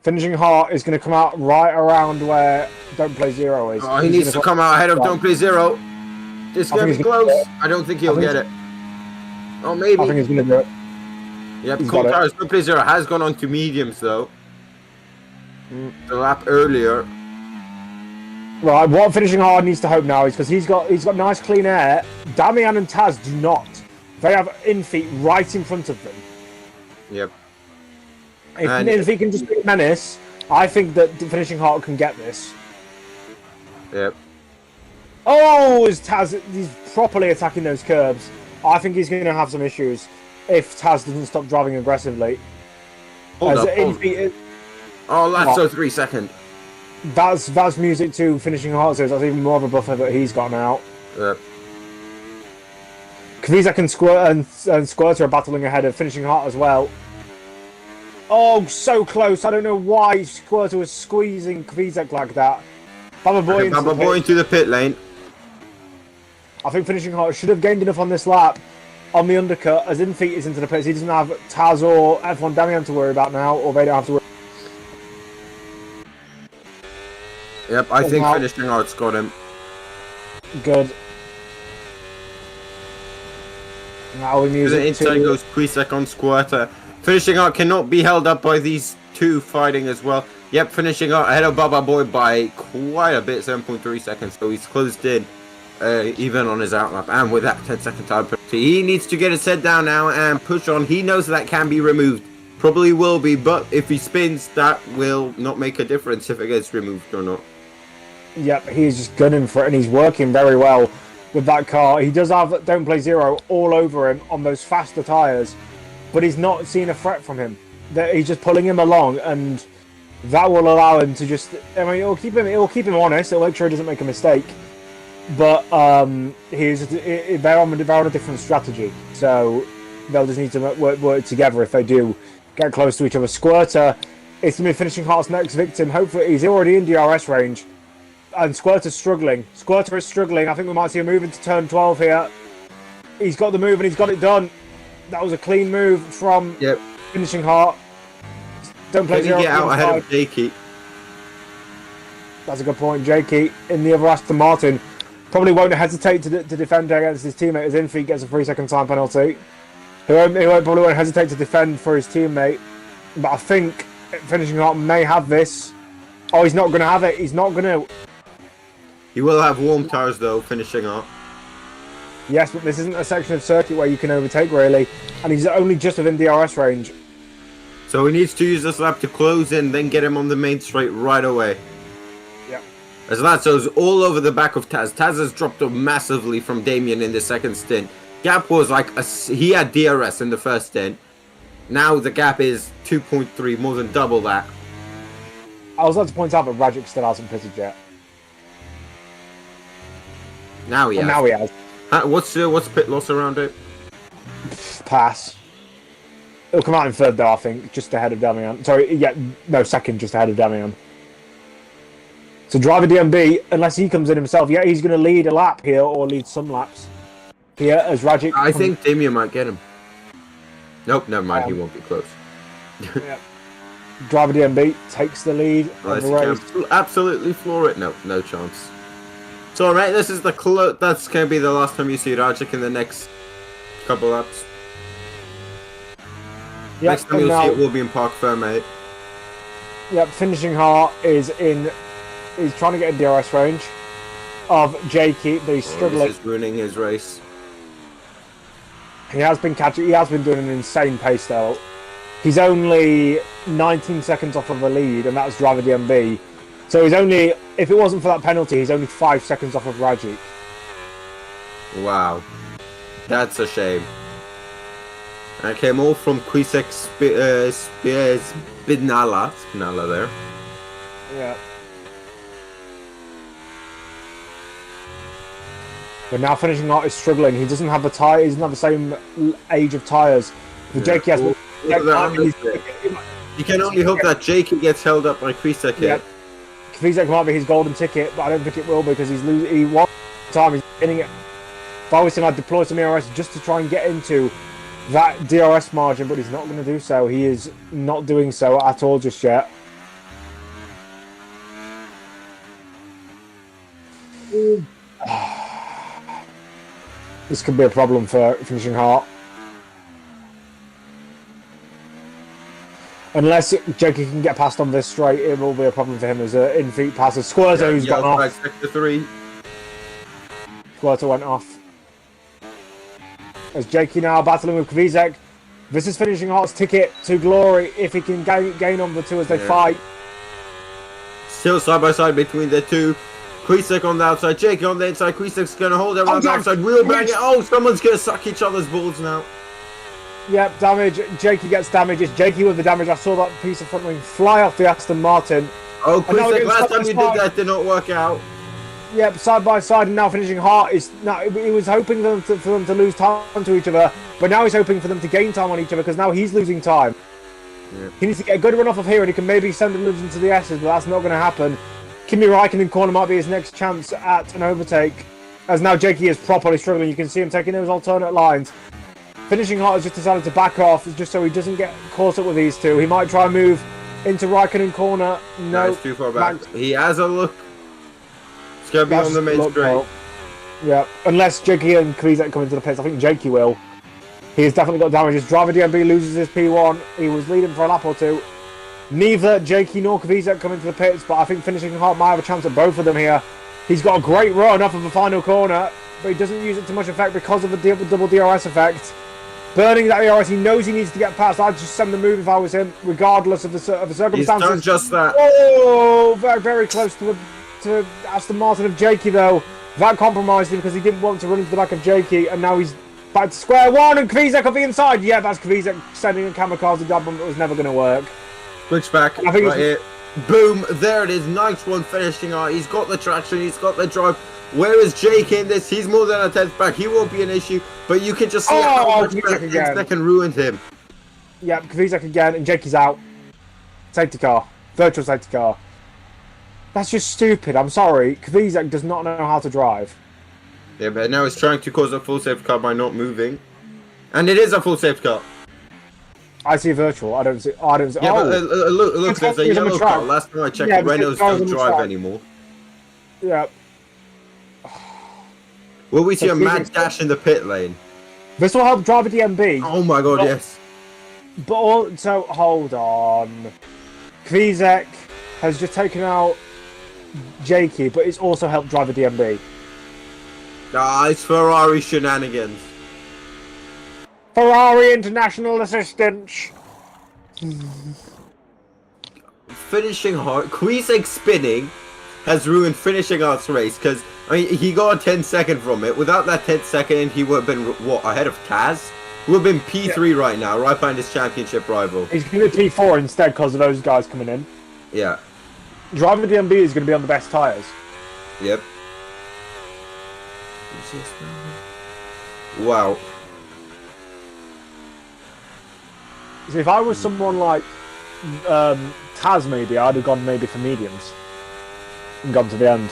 Finishing hard is going to come out right around where Don't Play Zero is. Oh, he needs to come out ahead of Don't Play Zero. It's going to be close. I don't think he'll get it. Oh, maybe. I think he's going to do it. Yep, cool tires. Don't Play Zero has gone on to mediums, though. The lap earlier. Right, what Finishing Hard needs to hope now is because he's got nice clean air. Damian and Taz do not. They have in-feet right in front of them. Yep. If he can just be a menace, I think that Finishing Hard can get this. Yep. Oh, is Taz? He's properly attacking those curbs. I think he's going to have some issues if Taz doesn't stop driving aggressively. Hold up. Oh, that's so 3 seconds. That's music to Finishing Hard, so that's even more of a buffer that he's got now. Yep. Kvizak and Squirter are battling ahead of Finishing Hard as well. Oh, so close. I don't know why Squirter was squeezing Kvizak like that. Baba Boy into the pit lane. I think Finishing Hard should have gained enough on this lap on the undercut as in-feet is into the pits. He doesn't have Taz or F1 Damian to worry about now, or they don't have to worry. Yep, I think Finishing Hard's got him. Good. Now we music the inside goes Kvizak on Squirter. Finishing Hard cannot be held up by these two fighting as well. Yep, Finishing Hard ahead of Baba Boy by quite a bit, 7.3 seconds. So he's closed in, even on his outlap. And with that 10-second time penalty, he needs to get his head down now and push on. He knows that can be removed. Probably will be, but if he spins, that will not make a difference if it gets removed or not. Yep, he's just gunning for it, and he's working very well with that car. He does have Don't Play Zero all over him on those faster tyres, but he's not seeing a threat from him. He's just pulling him along, and that will allow him to just. I mean, it'll keep him honest. It'll make sure he doesn't make a mistake. But they're on a different strategy, so they'll just need to work together if they do get close to each other. Squirter, it's going to be Finishing Hard's next victim. Hopefully, he's already in DRS range. And Squirter's struggling. Squirter is struggling. I think we might see a move into turn 12 here. He's got the move and he's got it done. That was a clean move from Finishing Hard. Don't Play Zero. Get out ahead of Jakey. That's a good point. Jakey in the other Aston Martin probably won't hesitate to defend against his teammate as in-feet gets a 3-second time penalty. He probably won't hesitate to defend for his teammate. But I think Finishing Hard may have this. Oh, he's not going to have it. He's not going to. He will have warm tires though, Finishing Hard. Yes, but this isn't a section of circuit where you can overtake really, and he's only just within DRS range. So he needs to use this lap to close in, then get him on the main straight right away. Yeah. As Lazzo's all over the back of Taz. Taz has dropped off massively from Damien in the second stint. Gap was like he had DRS in the first stint. Now the gap is 2.3, more than double that. I was like to point out that Rajic still hasn't pitted yet. Now he has. Now he has. What's pit loss around it? Pass. It'll come out in third though, I think, just ahead of Damian. Sorry, yeah, no, second, just ahead of Damian. So driver DMB, unless he comes in himself, yeah, he's going to lead a lap here or lead some laps here as Rajic. I think Damian might get him. Nope, never mind. He won't be close. Yeah. Driver DMB takes the lead. Absolutely floor it. No chance. So, mate, this is the that's going to be the last time you see Rajic in the next couple laps. Yep, next time you'll see it will be in Park Fair, mate. Yep, finishing Hart is in. He's trying to get in DRS range of Jakey, but he's struggling. This is ruining his race. He has been catching. He has been doing an insane pace though. He's only 19 seconds off of the lead, and that's driver DMB. So he's only, if it wasn't for that penalty, he's only 5 seconds off of Rajic. Wow, that's a shame. Okay, more from Kwisek Spinala there. Yeah. But now finishing Hart is struggling. He doesn't have the tire. He doesn't have the same age of tires. The Jakey has. You can only hope that Jakey gets held up by Kwisek here. Yeah. Kwisek might be his golden ticket, but I don't think it will because he's losing. He won time. He's getting it. If I was him, I'd deploy some ERS just to try and get into that DRS margin, but he's not going to do so. He is not doing so at all just yet. This could be a problem for finishing Hart. Unless Jakey can get past on this straight, it will be a problem for him as an in-feet passer. Squirter, who's gone off. Sector 3. Squirter went off. As Jakey now battling with Kwisek. This is finishing Hart's ticket to glory if he can gain on the two as they fight. Still side by side between the two. Kwisek on the outside, Jakey on the inside. Kwisek's going to hold it around the outside. Wheel bang it. Oh, someone's going to suck each other's balls now. Yep, damage. Jakey gets damage. It's Jakey with the damage. I saw that piece of front wing fly off the Aston Martin. Oh, Kwisek, last time you did that did not work out. Yep, side by side, and now finishing Hart is now. He was hoping for them to lose time to each other, but now he's hoping for them to gain time on each other because now he's losing time. Yep. He needs to get a good run off of here, and he can maybe send them into the S's, but that's not going to happen. Kimi Räikkönen corner might be his next chance at an overtake, as now Jakey is properly struggling. You can see him taking those alternate lines. Finishing Hart has just decided to back off, just so he doesn't get caught up with these two. He might try and move into Räikkönen corner. No, it's too far back. He has a look. It's going to be on the main straight. Yeah, unless Jakey and Kwisek come into the pits. I think Jakey will. He has definitely got damages. Driver DMB loses his P1. He was leading for a lap or two. Neither Jakey nor Kwisek come into the pits, but I think finishing Hart might have a chance at both of them here. He's got a great run off of the final corner, but he doesn't use it to much effect because of the double DRS effect. Burning that ERS, he knows he needs to get past. I'd just send the move if I was him, regardless of the circumstances. He's done just that. Oh, very, very close to Aston Martin of Jakey, though. That compromised him because he didn't want to run into the back of Jakey, and now he's back to square one, and Kwisek on the inside. Yeah, that's Kwisek sending a kamikaze dub bomb that was never going to work. Switch back, I think right here. Boom, there it is. Nice one finishing out. He's got the traction, he's got the drive. Where is Jake in this? He's more than a 10th back. He won't be an issue, but you can just see how much that second ruined him. Yeah, Kwisek again, and Jakey's out. Safety car. Virtual safety car. That's just stupid. I'm sorry. Kwisek does not know how to drive. Yeah, but now he's trying to cause a full safety car by not moving. And it is a full safety car. I see virtual. I don't see. Yeah, but look, there's a yellow car. Last time I checked, Renaults don't drive anymore. Yeah. Will we see a mad dash in the pit lane? This will help driver DMB. Oh my god, yes. But also, hold on. Kwisek has just taken out Jakey, but it's also helped driver DMB. Ah, it's Ferrari shenanigans. Ferrari international assistance. Finishing hard. Kwisek spinning has ruined finishing Art's race because I mean he got a 10-second from it. Without that 10-second, he would have been what ahead of Taz. who have been P3 right now, right behind his championship rival. He's going to be P4 instead because of those guys coming in. Yeah. Driver DMB is going to be on the best tyres. Yep. Wow. So if I was someone like Taz, maybe I'd have gone maybe for mediums and gone to the end.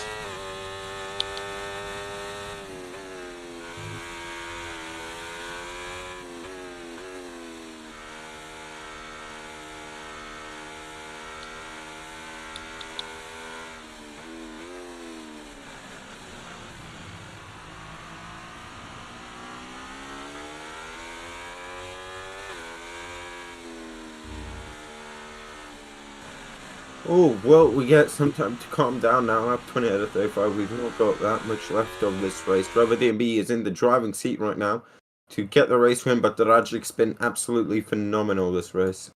Oh, well, we get some time to calm down now. Up 20 out of 35. We've not got that much left of this race. Driver DMB is in the driving seat right now to get the race win, but Dragic's been absolutely phenomenal this race.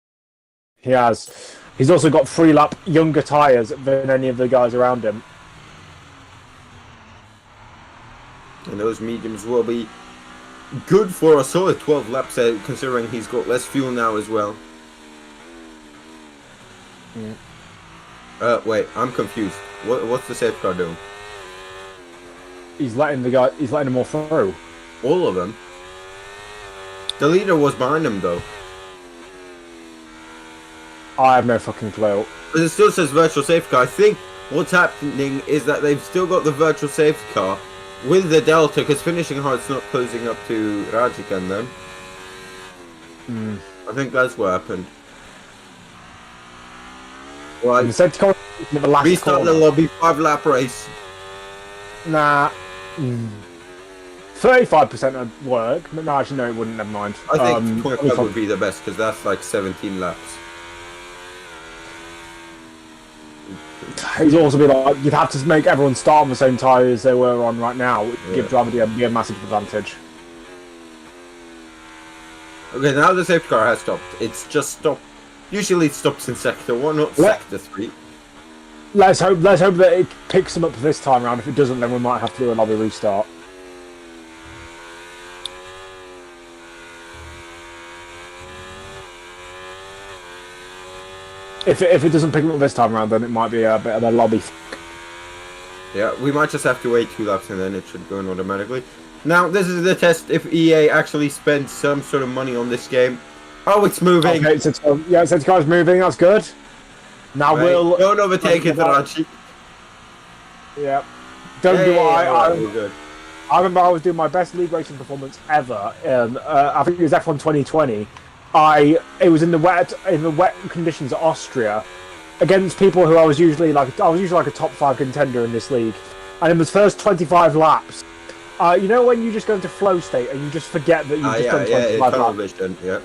He has. He's also got 3-lap younger tyres than any of the guys around him. And those mediums will be good for a solid 12 laps, considering he's got less fuel now as well. Mm. Wait, I'm confused. What's the safety car doing? He's letting them all through. All of them? The leader was behind him, though. I have no fucking clue. But it still says virtual safety car. I think what's happening is that they've still got the virtual safety car with the Delta, because finishing hard's not closing up to Rajic and them. Mm. I think that's what happened. Right. The safety car in the last Restart corner. the lobby, 5-lap race. Nah. 35% would work. No, actually, no, it wouldn't. Never mind. I think 25 would be the best, because that's like 17 laps. He's also be like, you'd have to make everyone start on the same tyres they were on right now, which would Yeah. give driver DMB a massive advantage. Okay, now the safety car has stopped. It's just stopped. Usually it stops in sector 1, not sector 3. Let's hope that it picks them up this time round. If it doesn't, then we might have to do a lobby restart. If it doesn't pick them up this time round, then it might be a bit of a lobby. Yeah, we might just have to wait 2 laps and then it should go in automatically. Now, this is the test if EA actually spends some sort of money on this game. Oh, it's moving. Okay, yeah, safety car's moving. That's good. Now Right. we'll Don't overtake it, Raji. Yeah. Don't do what we're good. I remember I was doing my best league racing performance ever. I think it was F1 2020. It was in the wet conditions at Austria, against people who I was usually like a top 5 contender in this league. And in the first 25 laps, you know when you just go into flow state and you just forget that you've just done 25 laps. Vision, yeah.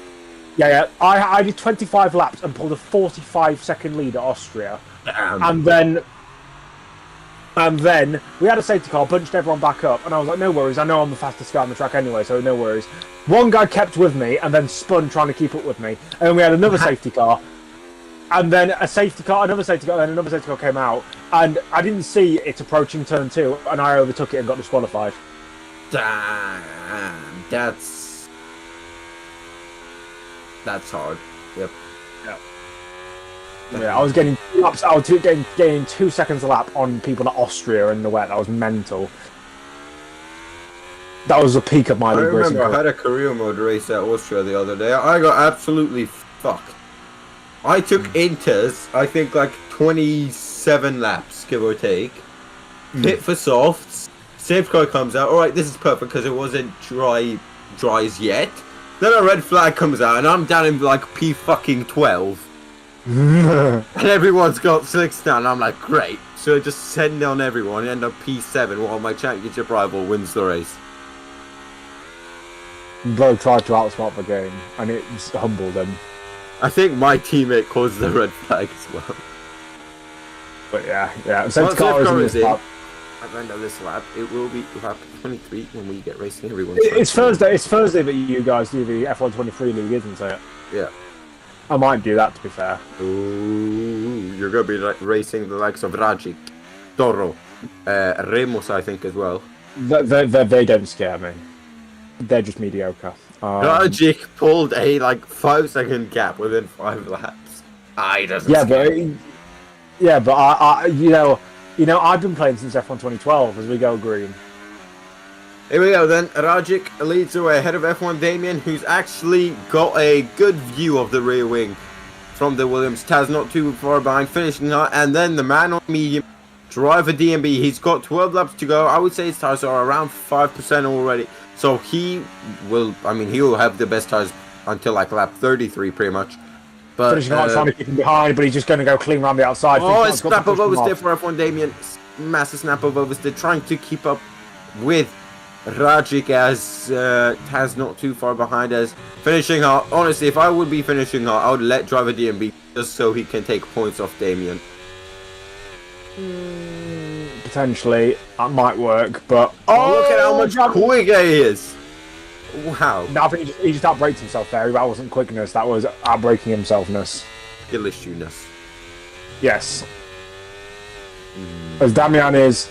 Yeah. I did 25 laps and pulled a 45-second lead at Austria. Damn. And then we had a safety car, bunched everyone back up, and I was like, no worries, I know I'm the fastest guy on the track anyway, so no worries. One guy kept with me and then spun trying to keep up with me. And then we had another safety car. And then another safety car, then another safety car came out. And I didn't see it approaching turn 2, and I overtook it and got disqualified. Damn, that's hard. Yep. Yeah, I was getting laps. I was getting 2 seconds a lap on people at Austria in the wet. That was mental. That was the peak of my I league racing. remember I had a career mode race at Austria the other day. I got absolutely fucked. I took inters, I think like 27 laps, give or take. Pit for softs. Safety car comes out. Alright, this is perfect because it wasn't dries yet. Then a red flag comes out and I'm down in like P12. And everyone's got slicks down. I'm like, great. So I just send down everyone and end up P7 while my championship rival wins the race. Bro tried to outsmart the game, and it humbled him. I think my teammate caused the red flag as well. But yeah. Safety car is in. Lap. At the end of this lap, it will be lap 23 when we get racing everyone. It's Thursday. It's Thursday that you guys do the F1 23 league, isn't it? Yeah. I might do that, to be fair. Ooh, you're gonna be like racing the likes of Rajic, Toro, Ramos, I think as well. They don't scare me. they're just mediocre. Rajic pulled a like 5-second gap within 5 laps. He doesn't. But I I've been playing since F1 2012 as we go green. Here we go then. Rajic leads the way ahead of F1 Damien, who's actually got a good view of the rear wing from the Williams. Taz not too far behind, finishing hot, and then the man on medium, driver DMB. He's got 12 laps to go. I would say his tires are around 5% already, so he will have the best tires until like lap 33 pretty much. But finishing hot, trying to keep him behind, but he's just going to go clean around the outside. Oh, a snap of oversteer for F1 Damien. Massive snap of oversteer, trying to keep up with Rajic as Taz not too far behind us. Finishing hot. Honestly, if I would be finishing hot, I would let driver DMB just so he can take points off Damien. Potentially, that might work, but... look at how much quicker he is! Wow. No, I think he just outbraked himself there. That wasn't quickness, that was outbraking himselfness. Skillishness. Yes. As Damian is...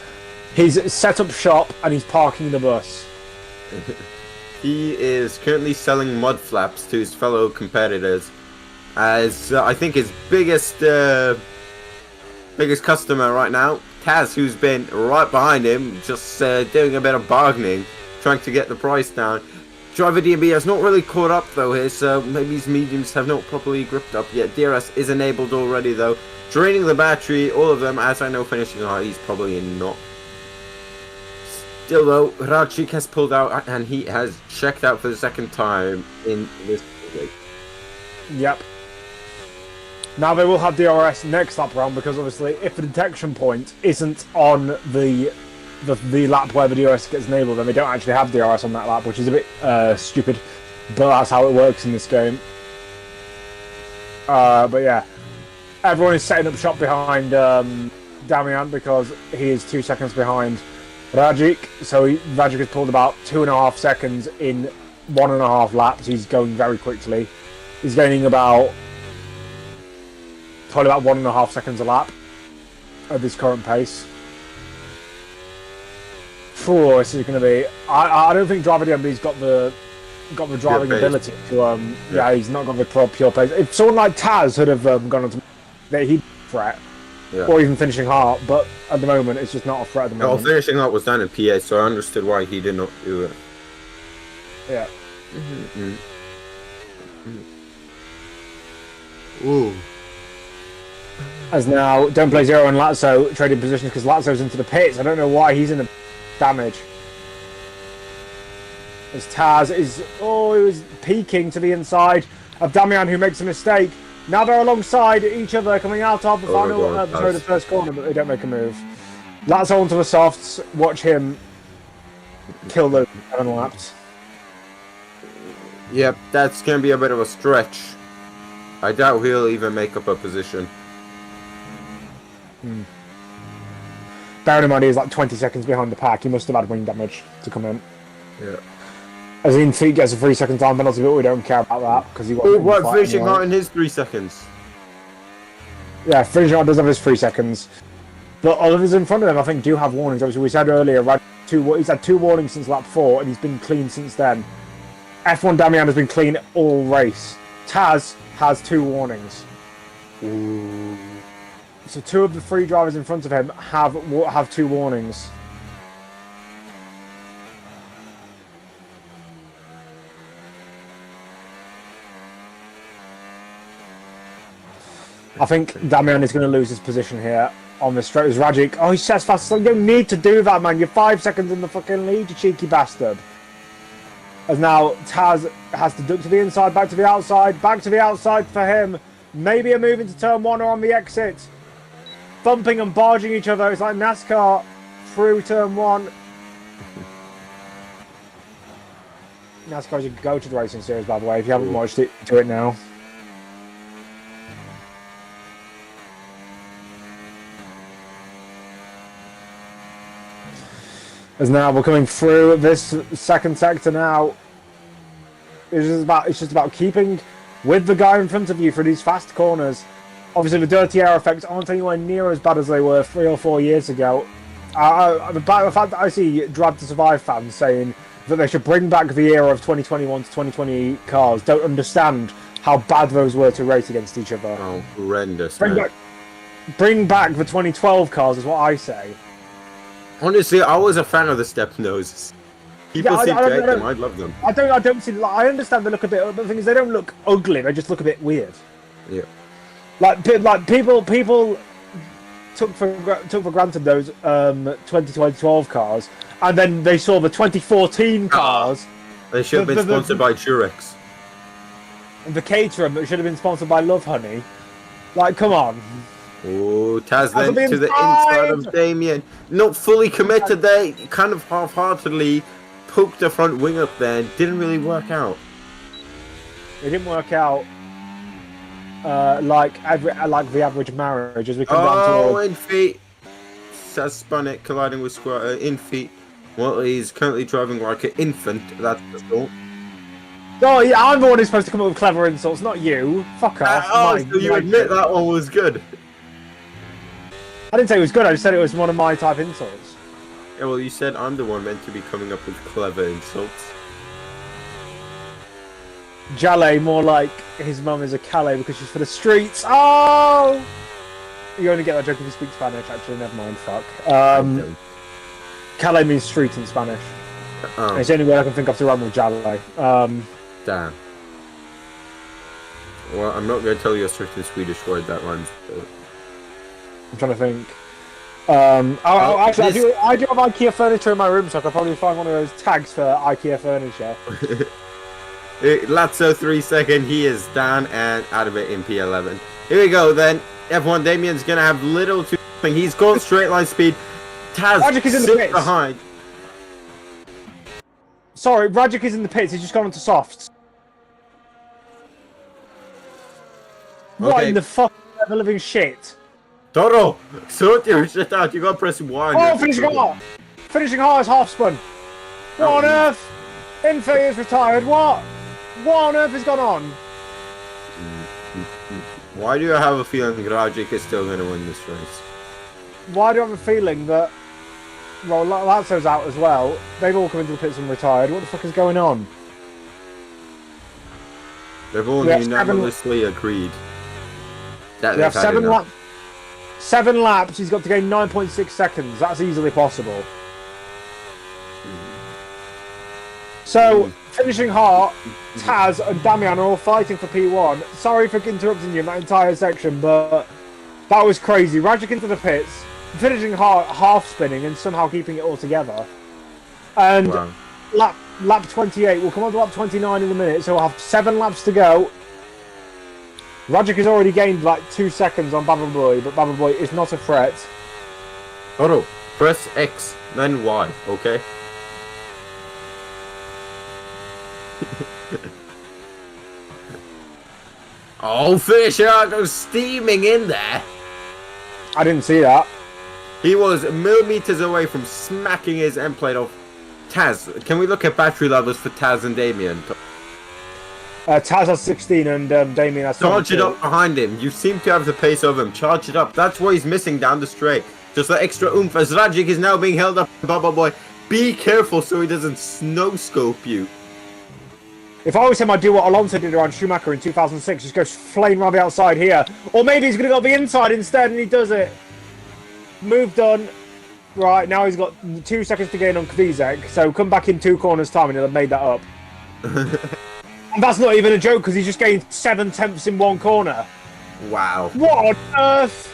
He's set up shop and he's parking the bus. He is currently selling mud flaps to his fellow competitors as I think his biggest customer right now, Taz, who's been right behind him, just doing a bit of bargaining, trying to get the price down. Driver DMB has not really caught up though here, so maybe his mediums have not properly gripped up yet. DRS is enabled already though, draining the battery, all of them, as I know finishing high, he's probably not. Still though, Rajic has pulled out and he has checked out for the second time in this league. Yep. Now they will have DRS next lap round because obviously if the detection point isn't on the lap where the DRS gets enabled, then they don't actually have DRS on that lap, which is a bit stupid, but that's how it works in this game. But yeah, everyone is setting up shop behind Damian because he is 2 seconds behind Rajic, so Rajic has pulled about 2.5 seconds in 1.5 laps. He's going very quickly. He's gaining probably about 1.5 seconds a lap at this current pace. This is going to be. I don't think driver DMB's got the driving ability to. He's not got the pure pace. If someone like Taz had have gone on to, he'd threat. Yeah. Or even finishing hard, but at the moment it's just not a threat at the moment. Well, finishing hard was done in PA, so I understood why he did not do it. Yeah. Ooh. As now, don't play Zero and Lazzo trading positions because Lazzo's into the pits. I don't know why he's in the damage. As Taz is, he was peeking to the inside of Damian, who makes a mistake. Now they're alongside each other coming out of the the first corner, but they don't make a move. Lazzo onto the softs. Watch him kill those 7 laps. Yep, that's going to be a bit of a stretch. I doubt he'll even make up a position. Bearing in mind he's like 20 seconds behind the pack, he must have had wing damage to come in. Yeah. As in, Feet gets a 3-second time penalty, but we don't care about that because he got. Finishing hard in his 3 seconds. Yeah, finishing hard does have his 3 seconds, but others in front of him, I think, do have warnings. Obviously, we said earlier, he's had 2 warnings since lap 4, and he's been clean since then. F1 Damian has been clean all race. Taz has 2 warnings. Ooh. So 2 of the 3 drivers in front of him have 2 warnings. I think Damian is going to lose his position here on the straight. As Rajic, he says fast. You don't need to do that, man. You're 5 seconds in the fucking lead, you cheeky bastard. As now Taz has to duck to the inside, back to the outside for him. Maybe a move into turn 1 or on the exit. Bumping and barging each other. It's like NASCAR through turn 1. NASCAR is a go-to the racing series, by the way. If you haven't watched it, do it now. As now we're coming through this second sector now. It's just about keeping with the guy in front of you for these fast corners. Obviously, the dirty air effects aren't anywhere near as bad as they were 3 or 4 years ago. The fact that I see Drive to Survive fans saying that they should bring back the era of 2021 to 2020 cars don't understand how bad those were to race against each other. Oh, horrendous, man. Bring back the 2012 cars is what I say. Honestly, I was a fan of the step noses. People seem to hate them. I love them. I don't see. Like, I understand they look a bit, but the thing is, they don't look ugly. They just look a bit weird. Yeah. Like people took for granted those 2012 cars, and then they saw the 2014 cars. They should have been sponsored by Durex. The Caterham that should have been sponsored by Love Honey. Like, come on. Oh, Taz then to the inside of Damien. Not fully committed there. Kind of half-heartedly poked the front wing up there. Didn't really work out. It didn't work out like the average marriage as we come down to. Oh, in feet. Taz spun it, colliding with Squatter in feet. Well, he's currently driving like an infant. That's the thought. Oh, yeah, I'm the one who's supposed to come up with clever insults, not you. Fuck off. So you admit that one was good? I didn't say it was good, I just said it was one of my type insults. Yeah, well, you said I'm the one meant to be coming up with clever insults. Jale, more like his mum is a Calais because she's for the streets. Oh! You only get that joke if you speak Spanish, actually, never mind, fuck. Calais means street in Spanish. Oh. It's the only way I can think of to rhyme with Jale. Damn. Well, I'm not going to tell you a certain Swedish word that rhymes with it. I'm trying to think. Actually, I do have IKEA furniture in my room, so I could probably find one of those tags for IKEA furniture. Lazzo 3 second, he is down and out of it in P11. Here we go then. F1 Damien's going to have little to nothing. He's gone straight line speed. Taz sits behind. Sorry, Rajic is in the pits. He's just gone onto softs. What in the fuck ever living shit? Toro, sort your shit out. You gotta press Y. Oh, finishing hard. Finishing hard is half spun. What on earth? Infi is retired. What? What on earth has gone on? Why do you have a feeling Rajic is still gonna win this race? Why do I have a feeling that? Well, Lazzo's out as well. They've all come into the pits and retired. What the fuck is going on? They've all unanimously agreed that we have 7 laps. He's got to gain 9.6 seconds. That's easily possible. So, finishing hard, Taz and Damian are all fighting for P1. Sorry for interrupting you in that entire section, but that was crazy. Rajic into the pits, finishing hard, half spinning, and somehow keeping it all together. And lap 28, we'll come on to lap 29 in a minute, so we'll have 7 laps to go. Rajic has already gained like 2 seconds on Baba Boy, but Baba Boy is not a threat. Otto, press X, then Y, okay? Oh, Fisher goes steaming in there. I didn't see that. He was millimeters away from smacking his end plate off. Taz, can we look at battery levels for Taz and Damien? Taz has 16 and Damien has 17. Charge it up behind him. You seem to have the pace of him. Charge it up. That's what he's missing down the straight. Just that extra oomph as Rajic is now being held up by Baba Boy. Be careful so he doesn't snow-scope you. If I was him, I'd do what Alonso did around Schumacher in 2006. Just go flame around the outside here. Or maybe he's going to go the inside instead and he does it. Move done. Right, now he's got 2 seconds to gain on Kvizek. So come back in 2 corners time and he'll have made that up. And that's not even a joke because he just gained 7 tenths in 1 corner. Wow. What on earth?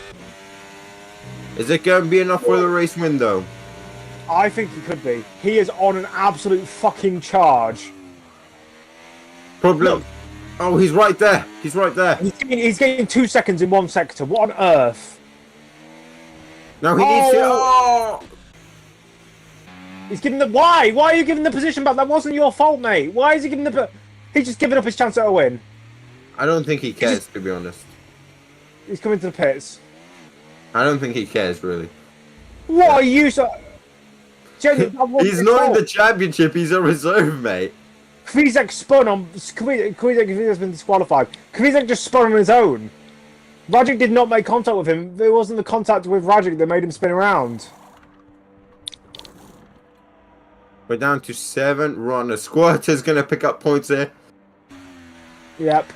Is it going to be enough for the race window? I think he could be. He is on an absolute fucking charge. Problem. Oh, he's right there. He's right there. He's getting 2 seconds in 1 sector. What on earth? No, he needs to. Oh! He's giving the. Why? Why are you giving the position back? That wasn't your fault, mate. Why is he giving the? He's just giving up his chance at a win. I don't think he cares, to be honest. He's coming to the pits. I don't think he cares, really. What are you so? He's not in the championship. He's a reserve, mate. Kvizek spun on. Kvizek has been disqualified. Kvizek just spun on his own. Rajic did not make contact with him. It wasn't the contact with Rajic that made him spin around. We're down to 7 runners. Squirter's going to pick up points there. Yep.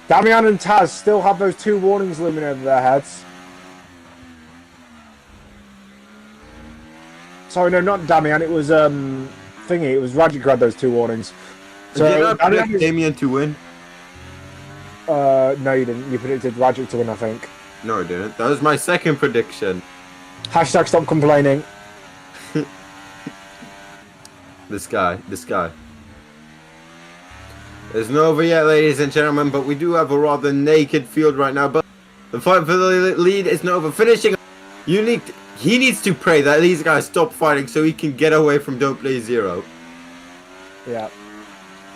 Damian and Taz still have those 2 warnings looming over their heads. Sorry, no, not Damian. It was Thingy. It was Rajic who had those 2 warnings. So did I predict Damien to win? No, you didn't. You predicted Rajic to win, I think. No, I didn't. That was my second prediction. Hashtag stop complaining. This guy. It's not over yet, ladies and gentlemen, but we do have a rather naked field right now. But the fight for the lead is not over. Finishing, he needs to pray that these guys stop fighting so he can get away from Don't Play Zero. Yeah.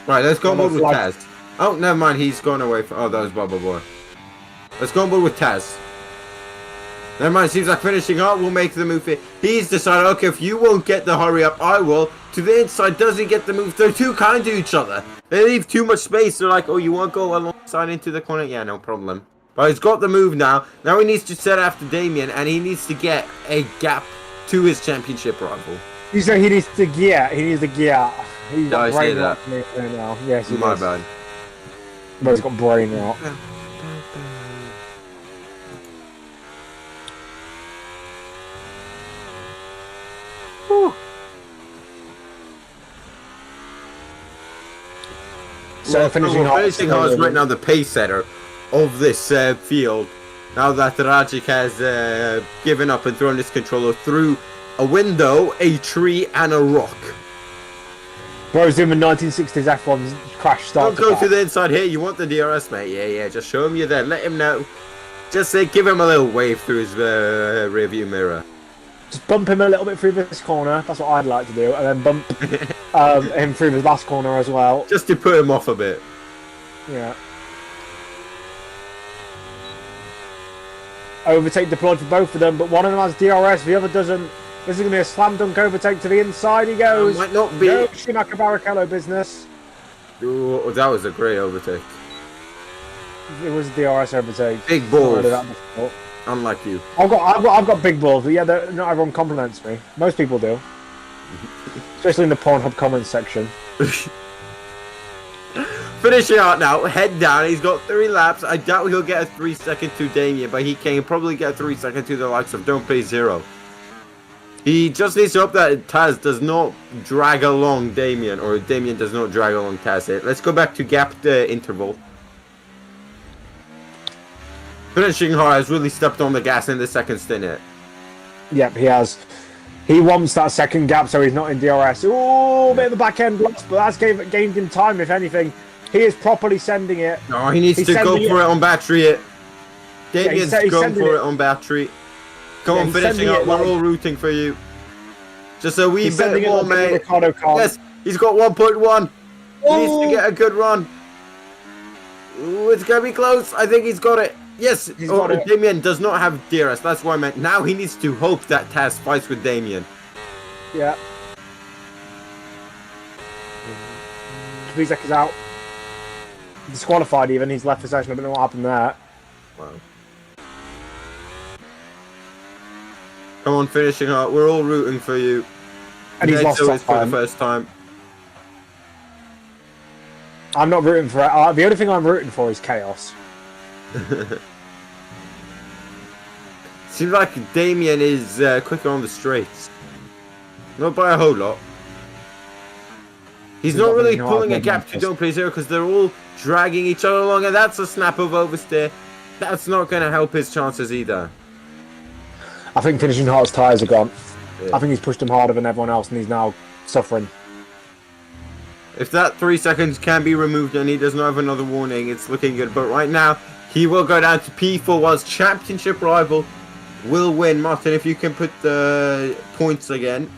Right, let's go on board with Taz. Oh, never mind, he's gone away from... Oh, that was Bubba Boy. Let's go on board with Taz. Never mind, seems like finishing up will make the move here. He's decided, okay, if you won't get the hurry up, I will. To the inside, doesn't get the move. They're too kind to each other. They leave too much space. They're like, oh, you want to go alongside into the corner? Yeah, no problem. But he's got the move now. Now he needs to set after Damien, and he needs to get a gap to his championship rival. You say he needs to gear. He's Did I say that? Now. Yes, he My does. bad. But he's got brain rot. So finishing hard is right now the pace setter of this field. Now that Rajic has given up and thrown his controller through a window, a tree, and a rock. Bro's doing the 1960s F1 crash start. Don't go to the inside here. You want the DRS, mate? Yeah. Just show him you're there. Let him know. Just say, give him a little wave through his rearview mirror. Just bump him a little bit through this corner. That's what I'd like to do, and then bump him through the last corner as well. Just to put him off a bit. Yeah. Overtake deployed for both of them, but one of them has DRS, the other doesn't. This is going to be a slam dunk overtake to the inside. He goes. Might not be. No Schumacher Barrichello business. Ooh, that was a great overtake. It was a DRS overtake. Big balls. Unlike you. I've got big balls, but yeah, not everyone compliments me. Most people do, especially in the Pornhub comments section. Finishing out now, head down. He's got 3 laps. I doubt he'll get a 3-second to Damien, but he can probably get a 3-second to the likes of Don't Play Zero. He just needs to hope that Taz does not drag along Damien, or Damien does not drag along Taz here. Let's go back to gap interval. Finishing hard has really stepped on the gas in the second stint here. Yep, he has. He wants that second gap so he's not in DRS. Ooh, bit of the back end blocks, but that's gained him time, if anything. He is properly sending it. No, he needs to go for it on battery here. Damien's going for it on battery. Come on, finishing up. We're all rooting for you. Just a wee bit more, mate. Yes, he's got 1.1. He needs to get a good run. Ooh, it's going to be close. I think he's got it. Yes, Damien does not have DRS. That's what I meant. Now he needs to hope that Taz fights with Damien. Yeah. 3 seconds out. Disqualified even. He's left the session. I don't know what happened there. Wow. Come on, finishing up. We're all rooting for you. And he's lost it for the first time. I'm not rooting for it. The only thing I'm rooting for is chaos. Seems like Damien is quicker on the straights. Not by a whole lot. He's not really pulling a gap to Don't Play Zero because they're all dragging each other along, and that's a snap of oversteer. That's not going to help his chances either. I think finishing hard's tyres are gone. Yeah. I think he's pushed him harder than everyone else, and he's now suffering. If that 3 seconds can be removed and he does not have another warning, it's looking good. But right now, he will go down to P4 whilst championship rival will win. Martin, if you can put the points again.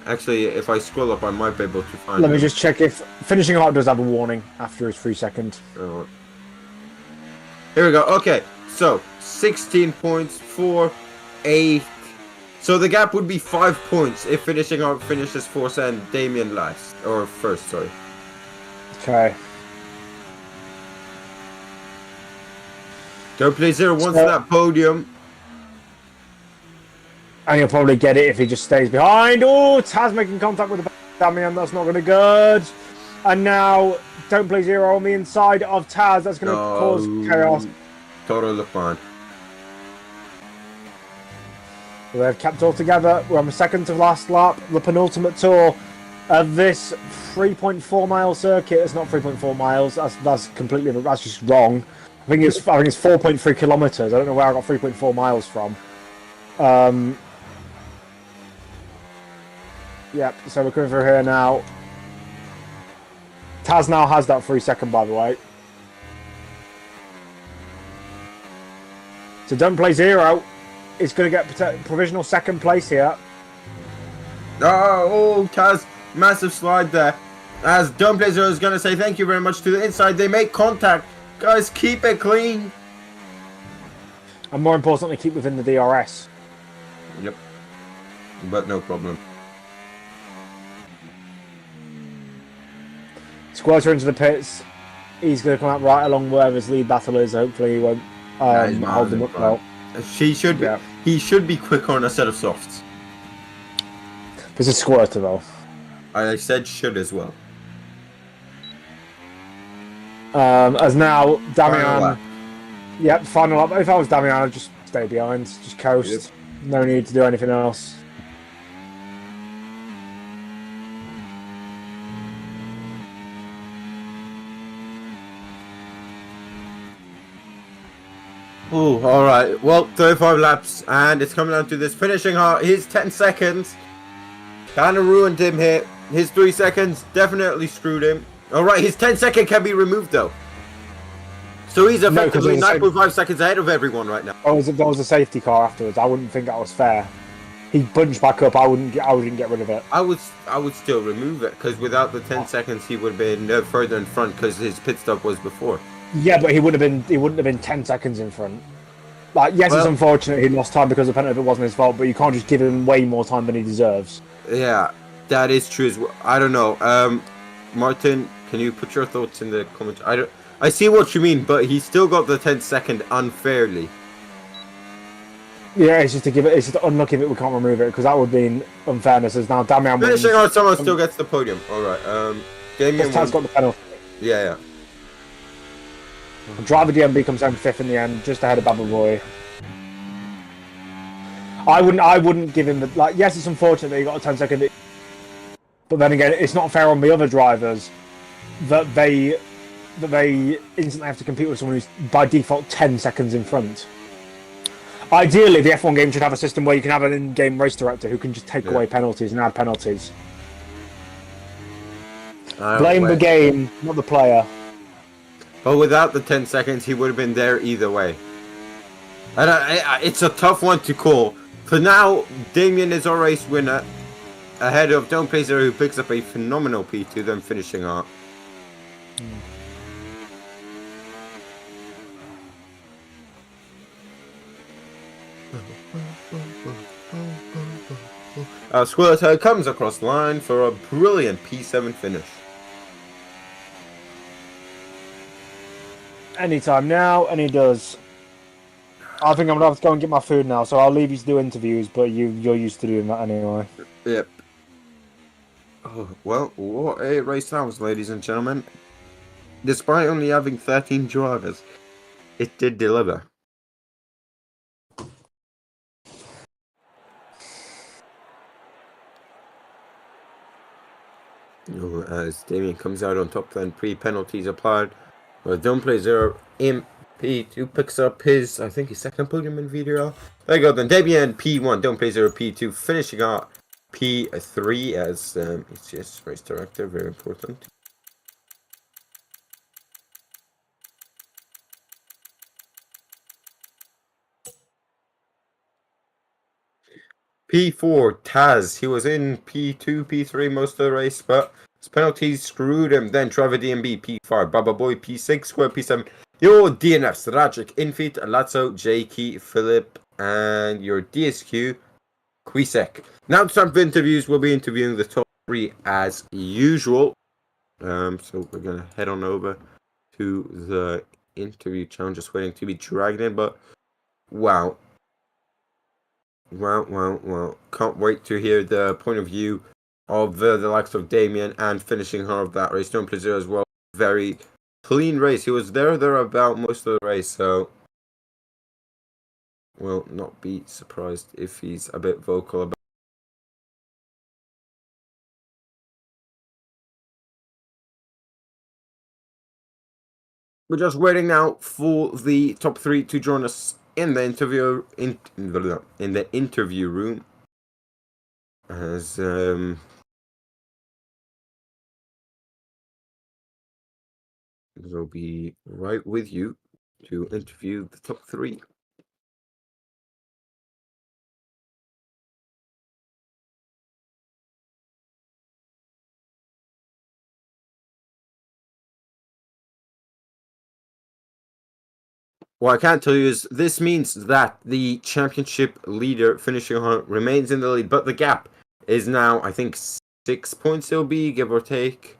Actually, if I scroll up, I might be able to find Let me just check if finishing hard does have a warning after his 3 seconds. Oh. Here we go. Okay, so 16 points, 4, 8. So the gap would be 5 points if finishing out finishes 4th and Damien last. Or first, sorry. Okay. Don't Play Zero wants that podium. And he'll probably get it if he just stays behind. Oh, Taz making contact with the Damian. That's not going to be good. And now, don't play zero on the inside of Taz. That's going to cause chaos. Total look fine. They've kept all together. We're on the second to last lap, the penultimate tour of this 3.4 mile circuit. It's not 3.4 miles. That's completely. That's just wrong. I think it's 4.3 kilometers. I don't know where I got 3.4 miles from. Yep. So we're coming through here now. Taz now has that 3 second, by the way. So don't play zero. It's going to get provisional second place here. Oh, Taz, massive slide there. As Dumblazer is going to say thank you very much to the inside. They make contact. Guys, keep it clean. And more importantly, keep within the DRS. Yep. But no problem. Squirter into the pits. He's going to come out right along where his lead battle is. Hopefully he won't hold them up well. He should be quick on a set of softs. There's a Squirter though. I said should as well. As now Damian. Final lap. Yep, final lap. If I was Damian, I'd just stay behind, just coast. Yep. No need to do anything else. Oh, all right. Well, 35 laps, and it's coming down to this finishing hard. His 10 seconds kind of ruined him here. His 3 seconds definitely screwed him. All right, his 10-second can be removed though. So he's effectively 9.5 seconds ahead of everyone right now. Oh, there was a safety car afterwards. I wouldn't think that was fair. He bunched back up. I wouldn't get rid of it. I would still remove it because without the 10 seconds, he would have been further in front because his pit stop was before. Yeah, but he wouldn't have been 10 seconds in front. Like, yes, it's unfortunate he lost time because the penalty wasn't his fault, but you can't just give him way more time than he deserves. Yeah, that is true as well. I don't know. Martin, can you put your thoughts in the comments? I see what you mean, but he still got the 10-second unfairly. Yeah, it's just unlucky that we can't remove it because that would be unfairness. As now Damian finishing on someone still gets the podium. All right. Damien Taz got the penalty. Yeah. Driver DMB comes home 5th in the end, just ahead of Baba Boy. I wouldn't give him the yes, it's unfortunate that he got a 10-second, but then again, it's not fair on the other drivers that they instantly have to compete with someone who's by default 10 seconds in front. Ideally, the F1 game should have a system where you can have an in-game race director who can just take away penalties and add penalties. Blame the game, not the player. But without the 10 seconds, he would have been there either way. And it's a tough one to call. For now, Damien is our race winner, ahead of Don't Play Zero, who picks up a phenomenal P2, then finishing out. Squirtle comes across the line for a brilliant P7 finish. Anytime now, and he does. I think I'm going to have to go and get my food now, so I'll leave you to do interviews, but you're used to doing that anyway. Yep. Oh, well, what a race that was, ladies and gentlemen. Despite only having 13 drivers, it did deliver. As Damien comes out on top, then pre-penalties applied. Well, Don't Play Zero in P2 picks up his, I think, his second podium in VDRL. There you go, then Damien P1, Don't Play Zero P2, finishing out P3 as it's just race director, very important. P4, Taz, he was in P2, P3 most of the race, but his penalties screwed him. Then Trevor DMB, P5, Baba Boy, P6, Square, P7, your DNFs, Rajic, Infit, Lazzo, Jakey, Philip, and your DSQ, Quisek. Now to start the interviews, we'll be interviewing the top 3 as usual. So we're going to head on over to the interview channel, just waiting to be dragged in, but wow. Well. Can't wait to hear the point of view of the likes of Damien and finishing her of that race. Don't Plaisir as well. Very clean race. He was there about most of the race, so will not be surprised if he's a bit vocal about. We're just waiting now for the top three to join us in the interview room. As we'll be right with you to interview the top three. What I can tell you is this means that the championship leader finishing on remains in the lead, but the gap is now, I think, 6 points it'll be, give or take.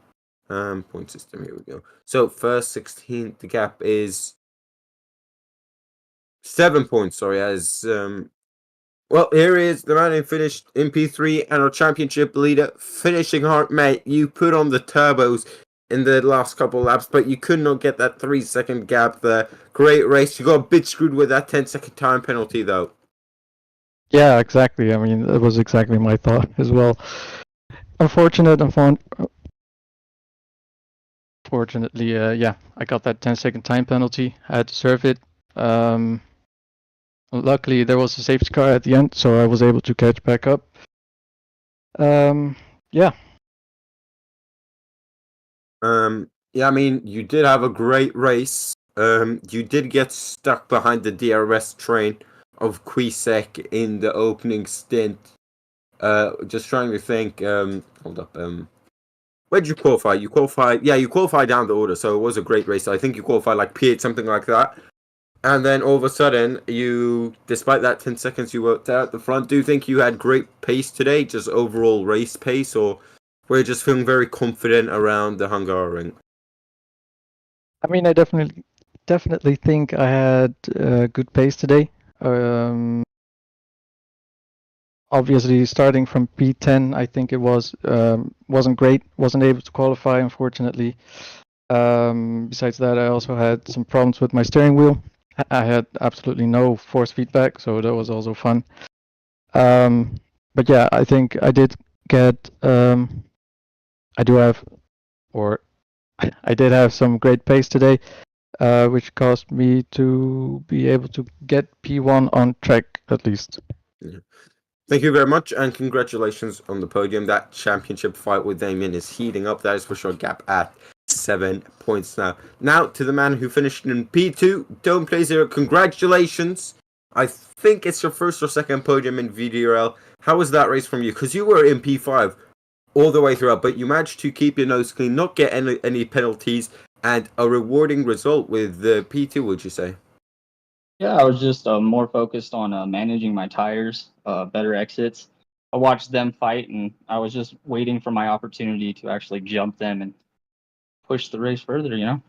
Point system, here we go. So first 16, the gap is 7 points, sorry, as well, here is the man who finished in P3 and our championship leader, finishing hard, mate. You put on the turbos in the last couple laps, but you could not get that 3-second gap there. Great race. You got a bit screwed with that 10-second time penalty, though. Yeah, exactly. I mean, it was exactly my thought as well. Unfortunately, yeah, I got that 10-second time penalty. I had to serve it. Luckily, there was a safety car at the end, so I was able to catch back up. Yeah. Yeah, I mean, you did have a great race. You did get stuck behind the DRS train of Kwisek in the opening stint. Just trying to think. Hold up. Where did you qualify? You qualified. Yeah, you qualified down the order, so it was a great race. I think you qualified like P8, something like that. And then all of a sudden, you, despite that 10 seconds you were there at the front, do you think you had great pace today, just overall race pace, or were you just feeling very confident around the Hungary? I mean, I definitely think I had good pace today. Obviously, starting from P10, I think it wasn't great. Wasn't able to qualify, unfortunately. Besides that, I also had some problems with my steering wheel. I had absolutely no force feedback, so that was also fun. But yeah, I think I did get. I do have, or I did have some great pace today, which caused me to be able to get P1 on track at least. Yeah. Thank you very much, and congratulations on the podium. That championship fight with Damien is heating up. That is for sure. Gap at 7 points now. Now to the man who finished in P2, Don't Plaisir. Congratulations. I think it's your first or second podium in VDRL. How was that race from you? Because you were in P5 all the way throughout, but you managed to keep your nose clean, not get any penalties, and a rewarding result with the P2, would you say? Yeah, I was just more focused on managing my tires, better exits. I watched them fight, and I was just waiting for my opportunity to actually jump them and push the race further, you know?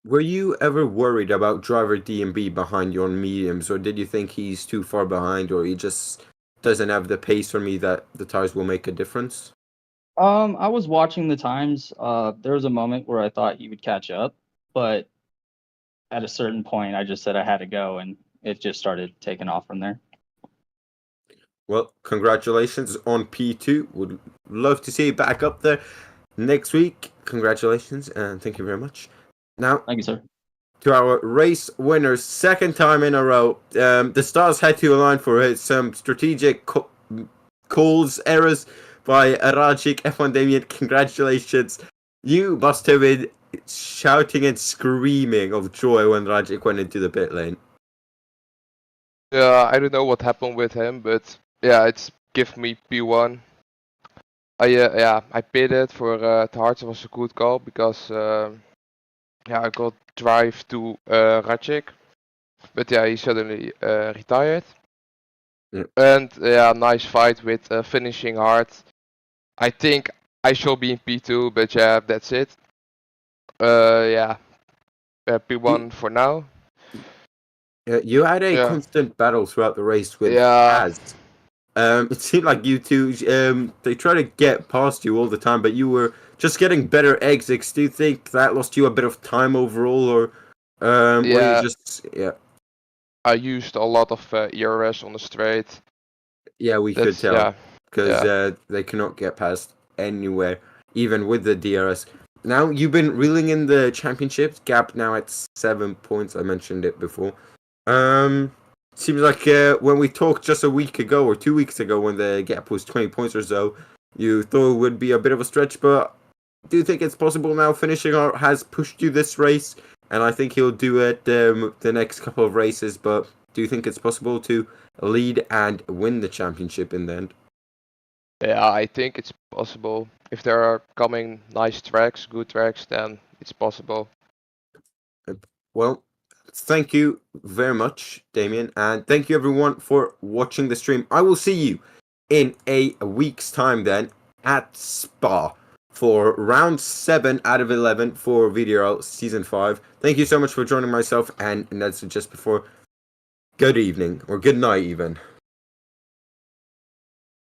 Were you ever worried about driver D&B behind you on mediums, or did you think he's too far behind, or he just doesn't have the pace for me that the tires will make a difference? I was watching the times. There was a moment where I thought he would catch up, but at a certain point, I just said I had to go, and it just started taking off from there. Well, congratulations on P2. Would love to see you back up there next week. Congratulations, and thank you very much. Now, Thank you, sir. to our race winners, second time in a row. The stars had to align for some strategic calls, errors by Rajic, F1 Damien. Congratulations. You must have been shouting and screaming of joy when Rajic went into the pit lane. Yeah, I don't know what happened with him, but yeah, it's give me P1. I pitted for Tarts. It was a good call because I got drive to Rajic, but yeah, he suddenly retired. Yeah. And yeah, nice fight with finishing hard. I think I shall be in P2, but yeah, that's it. P1 for now. You had a Yeah. constant battle throughout the race with Yeah. Az. It seemed like you two, they try to get past you all the time, but you were just getting better exits. Do you think that lost you a bit of time overall, or were you Yeah. just, yeah, I used a lot of ERS on the straight. yeah, we could That's tell, yeah. because Yeah. they cannot get past anywhere, even with the DRS. Now you've been reeling in the championships gap now at 7 points. I mentioned it before. Seems like when we talked just a week ago or 2 weeks ago, when the gap was 20 points or so, you thought it would be a bit of a stretch. But do you think it's possible now? Finishing has pushed you this race, and I think he'll do it the next couple of races. But do you think it's possible to lead and win the championship in the end? Yeah, I think it's possible. If there are coming nice tracks, good tracks, then it's possible. Well, thank you very much, Damien, and thank you everyone for watching the stream. I will see you in a week's time then at Spa for round 7 out of 11 for VDRL Season 5. Thank you so much for joining myself and Ned just before. Good evening, or good night even.